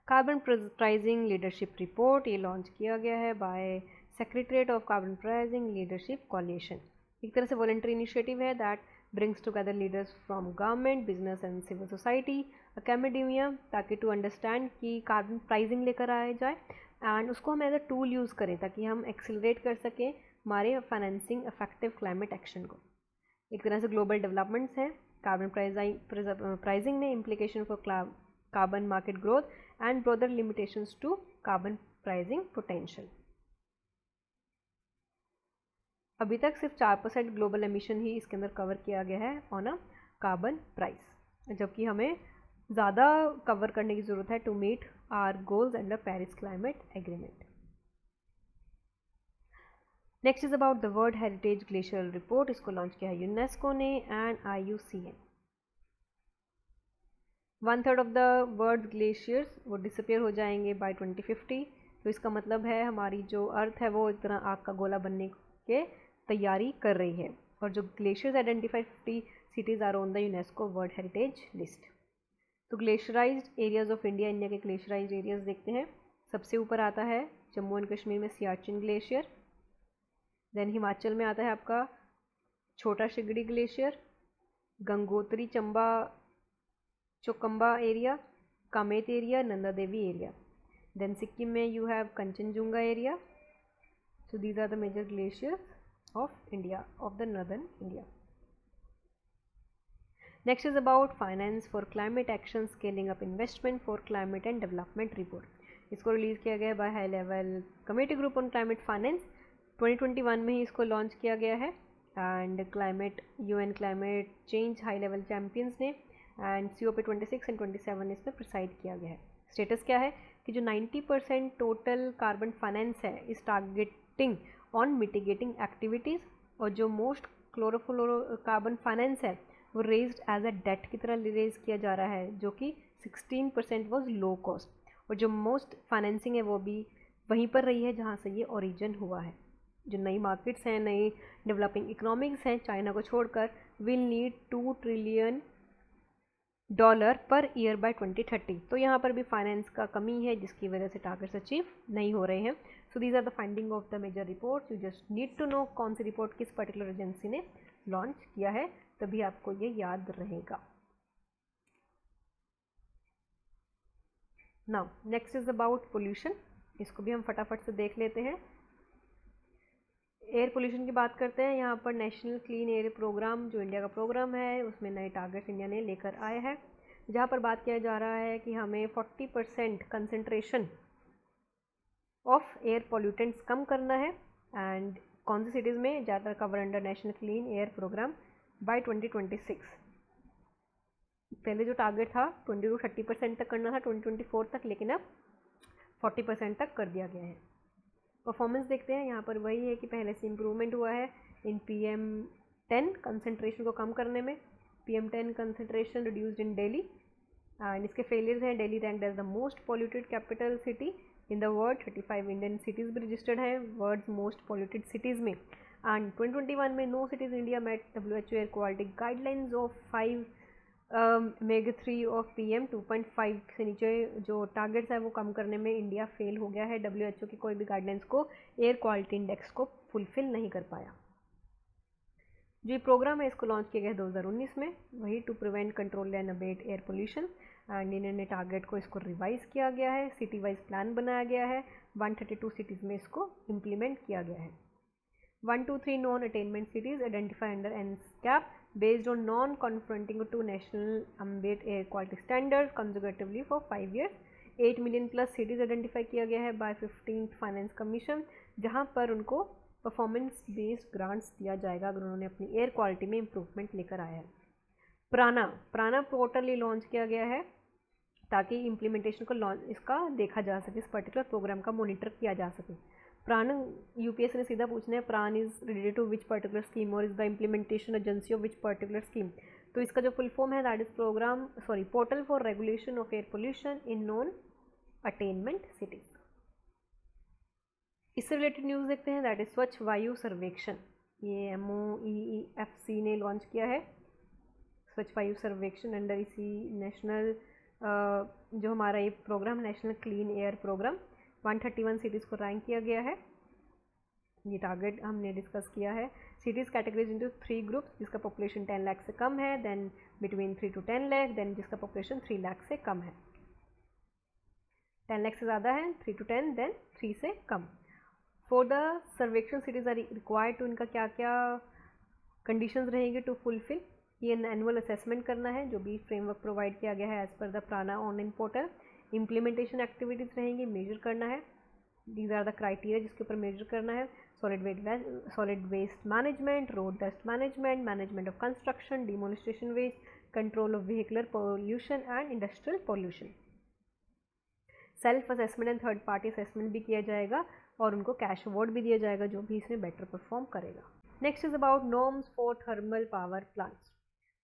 कार्बन प्राइसिंग लीडरशिप रिपोर्ट ये लॉन्च किया गया है by secretariat of carbon pricing leadership coalition. एक तरह से वॉलंटरी इनिशिएटिव है that brings together leaders from government, business and civil society, academia, ताकि टू अंडरस्टैंड कि कार्बन प्राइसिंग लेकर आया जाए एंड उसको हम एज अ टूल यूज़ करें ताकि हम एक्सिलरेट कर सकें हमारे फाइनेंसिंग इफेक्टिव क्लाइमेट एक्शन को। एक तरह से ग्लोबल डेवलपमेंट्स हैं कार्बन प्राइसिंग में, implication for carbon market growth and broader limitations to carbon pricing potential. अभी तक सिर्फ 4% ग्लोबल एमिशन ही इसके अंदर कवर किया गया है ऑन अ कार्बन प्राइस, जबकि हमें ज़्यादा कवर करने की ज़रूरत है to meet our goals under Paris climate agreement. Next is about the world heritage glacier report. इसको लॉन्च किया है यूनेस्को ने and IUCN। 1/3 of the world glaciers वो डिसअपियर हो जाएंगे बाय 2050। तो इसका मतलब है हमारी जो अर्थ है वो एक तरह आग का गोला बनने के तैयारी कर रही है। और जो glaciers identified 50 cities are on the UNESCO world heritage list. तो ग्लेशियराइज्ड एरियाज ऑफ इंडिया के ग्लेशियराइज्ड एरियाज देखते हैं। सबसे ऊपर आता है जम्मू एंड कश्मीर में सियाचिन ग्लेशियर, देन हिमाचल में आता है आपका Chhota Shigri glacier, Gangotri Chamba Chaukhamba area, Kamet area, Nanda Devi area. Then Sikkim में you have Kanchenjunga area. So these are the major glaciers of India, of the northern India. Next is about finance for climate action scaling up investment for climate and development report. इसको release किया गया by high level committee group on climate finance. 2021 में ही इसको launch किया गया है and UN climate change high level champions ने एंड COP26 एंड 27 इसमें प्रिसाइड किया गया है। स्टेटस क्या है कि जो 90% टोटल कार्बन फाइनेंस है इस टारगेटिंग ऑन मिटिगेटिंग एक्टिविटीज़, और जो मोस्ट कार्बन फाइनेंस है वो रेज्ड एज अ डेट की तरह रेज किया जा रहा है, जो कि 16% वॉज लो कॉस्ट। और जो मोस्ट फाइनेंसिंग है वो भी वहीं पर रही है जहाँ से ये ओरिजिन हुआ है। जो नई मार्केट्स हैं, नई डेवलपिंग इकोनॉमिक्स हैं चाइना को छोड़कर, will need $2 trillion per year by 2030। तो यहाँ पर भी फाइनेंस का कमी है जिसकी वजह से टारगेट्स अचीव नहीं हो रहे हैं। So these are the finding of the major reports. You just need to know कौन सी रिपोर्ट किस पर्टिकुलर एजेंसी ने लॉन्च किया है, तभी आपको ये याद रहेगा। Now next is about pollution. इसको भी हम फटाफट से देख लेते हैं। एयर पोल्यूशन की बात करते हैं। यहाँ पर नेशनल क्लीन एयर प्रोग्राम जो इंडिया का प्रोग्राम है उसमें नए टारगेट्स इंडिया ने लेकर आए हैं, जहाँ पर बात किया जा रहा है कि हमें 40% कंसंट्रेशन ऑफ एयर पोल्यूटेंट्स कम करना है। एंड कौन सी सिटीज़ में, ज़्यादातर cover under national clean air programme by 2026। पहले जो टारगेट था 20 to 30% तक करना था 2024 तक, लेकिन अब 40% तक कर दिया गया है। परफॉर्मेंस देखते हैं। यहाँ पर वही है कि पहले से इम्प्रूवमेंट हुआ है इन PM10 कंसंट्रेशन को कम करने में। PM10 concentration reduced in Delhi and इसके फेलियर्स हैं। Delhi ranked as the most polluted capital city in the world. 35 Indian cities भी रजिस्टर्ड हैं वर्ल्ड्स मोस्ट पॉल्यूटेड सिटीज़ में। एंड 2021 में no cities India met WHO air quality guidelines of 5 MEG3 of PM 2.5 से नीचे जो targets है वो कम करने में इंडिया फेल हो गया है। WHO की कोई भी गाइडलाइंस को, एयर क्वालिटी इंडेक्स को फुलफिल नहीं कर पाया। जो प्रोग्राम है इसको लॉन्च किया गया 2019 में, वही to prevent, control and abate air pollution. And इन्होंने टारगेट को इसको रिवाइज किया गया है, सिटी वाइज प्लान बनाया गया है, 132 सिटीज़ में इसको इम्प्लीमेंट किया गया है। 1, 2, 3 non attainment cities identify under NCAP based on non-conforming to national ambient air quality standards consecutively for 5 years। 8 million plus cities identify किया गया है बाय 15th फाइनेंस कमीशन, जहाँ पर उनको परफॉर्मेंस बेस्ड ग्रांट्स दिया जाएगा अगर उन्होंने अपनी एयर क्वालिटी में इम्प्रूवमेंट लेकर आया है। प्राना पोर्टल ये लॉन्च किया गया है ताकि इम्प्लीमेंटेशन को इसका देखा जा सके, इस पर्टिकुलर प्रोग्राम का मॉनिटर किया जा सके। प्राण यूपीएससी ने सीधा पूछना है, PRANA is related to which particular scheme और is the implementation agency of which particular scheme. तो इसका जो फुल फॉर्म है that is portal for regulation of air pollution in non attainment cities. इससे रिलेटेड न्यूज़ देखते हैं, that is स्वच्छ वायु सर्वेक्षण। ये MOEEFC ने लॉन्च किया है स्वच्छ वायु सर्वेक्षण अंडर इसी नेशनल जो हमारा ये programme national clean air programme 131 cities को रैंक किया गया है। ये टारगेट हमने डिस्कस किया है। सिटीज़ कैटेगरीज इनटू 3 ग्रुप्स, जिसका पॉपुलेशन 10 लाख से कम है, then between 3 to 10 lakh, then जिसका पॉपुलेशन 3 लाख से कम है। 10 लाख से ज़्यादा है 3 to 10, देन 3 से कम। फॉर द सर्वेक्षण सिटीज़ आर रिक्वायर्ड टू, इनका क्या क्या कंडीशंस रहेंगे टू फुलफिल। ये एनुअल असेसमेंट करना है जो भी फ्रेमवर्क प्रोवाइड किया गया है एज पर द प्राणा ऑनलाइन पोर्टल। इम्प्लीमेंटेशन एक्टिविटीज़ रहेंगी, मेजर करना है, दीज आर द क्राइटेरिया जिसके ऊपर मेजर करना है। Solid waste management, road dust management, management of construction, demolition waste, control of vehicular pollution and industrial pollution. Self assessment and third party assessment भी किया जाएगा और उनको कैश अवार्ड भी दिया जाएगा जो भी इसमें बेटर परफॉर्म करेगा। Next is about norms for thermal power plants.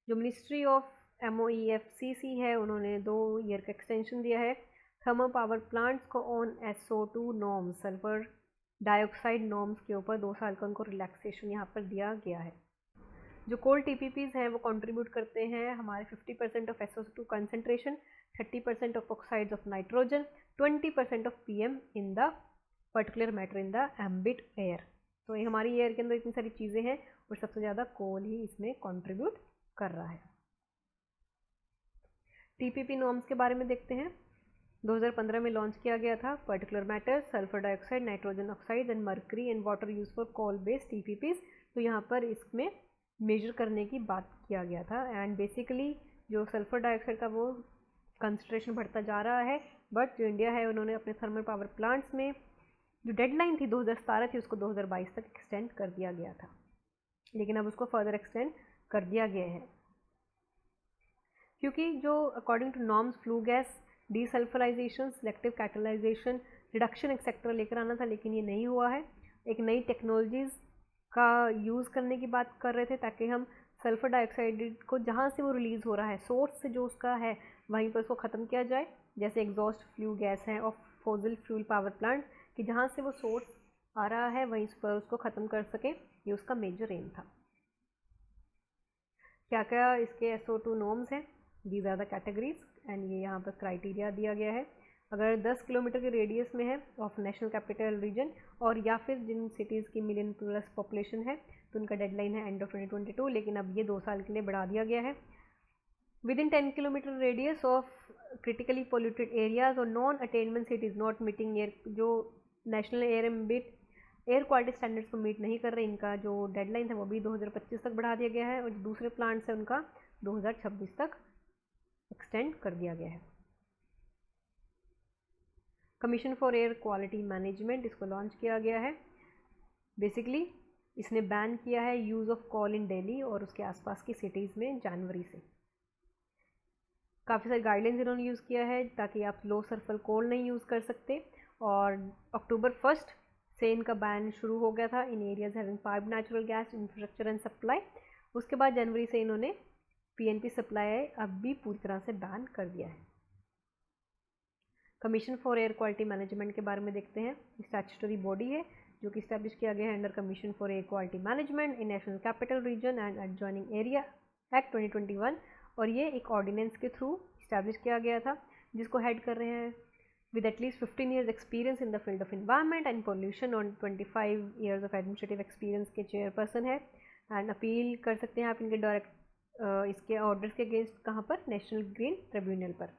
जो मिनिस्ट्री ऑफ MOEFCC है उन्होंने 2 ईयर का एक्सटेंशन दिया है थर्मल पावर प्लांट्स को on SO2 norms, sulphur dioxide norms के ऊपर 2 साल का उनको रिलैक्सेशन यहाँ पर दिया गया है। जो कोल TPPs हैं वो कंट्रीब्यूट करते हैं हमारे 50% of SO2 concentration, 30% of oxides of nitrogen, 20% of PM in the particular matter in the ambit air. तो ये हमारी एयर के अंदर इतनी सारी चीज़ें हैं और सबसे ज़्यादा कोल ही इसमें कंट्रीब्यूट कर रहा है। TPP नॉर्म्स के बारे में देखते हैं। 2015 में लॉन्च किया गया था। Particular matter, sulphur dioxide, nitrogen oxide and mercury and water use for coal based TPPs। तो यहाँ पर इसमें मेजर करने की बात किया गया था एंड बेसिकली जो सल्फर डाइऑक्साइड का वो कंसंट्रेशन बढ़ता जा रहा है, बट जो इंडिया है उन्होंने अपने थर्मल पावर प्लांट्स में जो डेडलाइन थी 2017 थी उसको 2022 तक एक्सटेंड कर दिया गया था, लेकिन अब उसको फर्दर एक्सटेंड कर दिया गया है क्योंकि जो according to norms flue gas desulphurisation, selective catalysation, reduction etcetera लेकर आना था, लेकिन ये नहीं हुआ है। एक नई टेक्नोलॉजीज़ का यूज़ करने की बात कर रहे थे ताकि हम सल्फर डाइऑक्साइड को जहाँ से वो रिलीज़ हो रहा है सोर्स से जो उसका है वहीं पर उसको ख़त्म किया जाए, जैसे एग्जॉस्ट फ्लू गैस है of fossil fuel power plant कि जहाँ से वो सोर्स आ रहा है वहीं पर उसको ख़त्म कर सकें, ये उसका मेजर एम था। क्या क्या इसके SO2 नॉर्म्स हैं, these are the categories and ये यहाँ पर क्राइटेरिया दिया गया है। अगर 10 किलोमीटर के रेडियस में है ऑफ नेशनल कैपिटल रीजन और या फिर जिन सिटीज़ की मिलियन प्लस पॉपुलेशन है तो उनका डेडलाइन है एंड ऑफ 2022, लेकिन अब ये 2 साल के लिए बढ़ा दिया गया है। Within 10 kilometre radius of critically polluted areas और non attainment cities not meeting air, जो नेशनल एयर क्वालिटी स्टैंडर्ड्स को मीट नहीं कर रहे, इनका जो डेडलाइन था वो भी 2025 तक बढ़ा दिया गया है और जो दूसरे प्लांट्स हैं उनका 2026 तक एक्सटेंड कर दिया गया है। Commission for air quality management इसको लॉन्च किया गया है। बेसिकली इसने बैन किया है यूज़ ऑफ कोल इन दिल्ली और उसके आसपास की सिटीज़ में जनवरी से। काफ़ी सारी गाइडलाइंस इन्होंने यूज़ किया है ताकि आप लो सल्फर कोल नहीं यूज़ कर सकते और अक्टूबर 1 से इनका बैन शुरू हो गया था in areas having pipe natural gas infrastructure and supply. उसके बाद जनवरी से इन्होंने PNP सप्लाई अब भी पूरी तरह से बैन कर दिया है। Commission for air quality management के बारे में देखते हैं। स्टैट्यूटरी बॉडी है जो कि इस्टेब्लिश किया गया है under commission for air quality management in national capital region and adjoining area act 2021 और ये एक ऑर्डिनेंस के थ्रू इस्टेब्लिश किया गया था जिसको हेड कर रहे हैं with at least 15 years experience in the field of environment and pollution और 25 years of administrative experience के चेयरपर्सन है एंड अपील कर सकते हैं आप इनके डायरेक्ट इसके ऑर्डर्स के अगेंस्ट कहाँ पर, नेशनल ग्रीन ट्रिब्यूनल पर।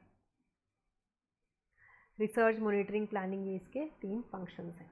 रिसर्च, मॉनिटरिंग, प्लानिंग, ये इसके 3 फंक्शंस हैं।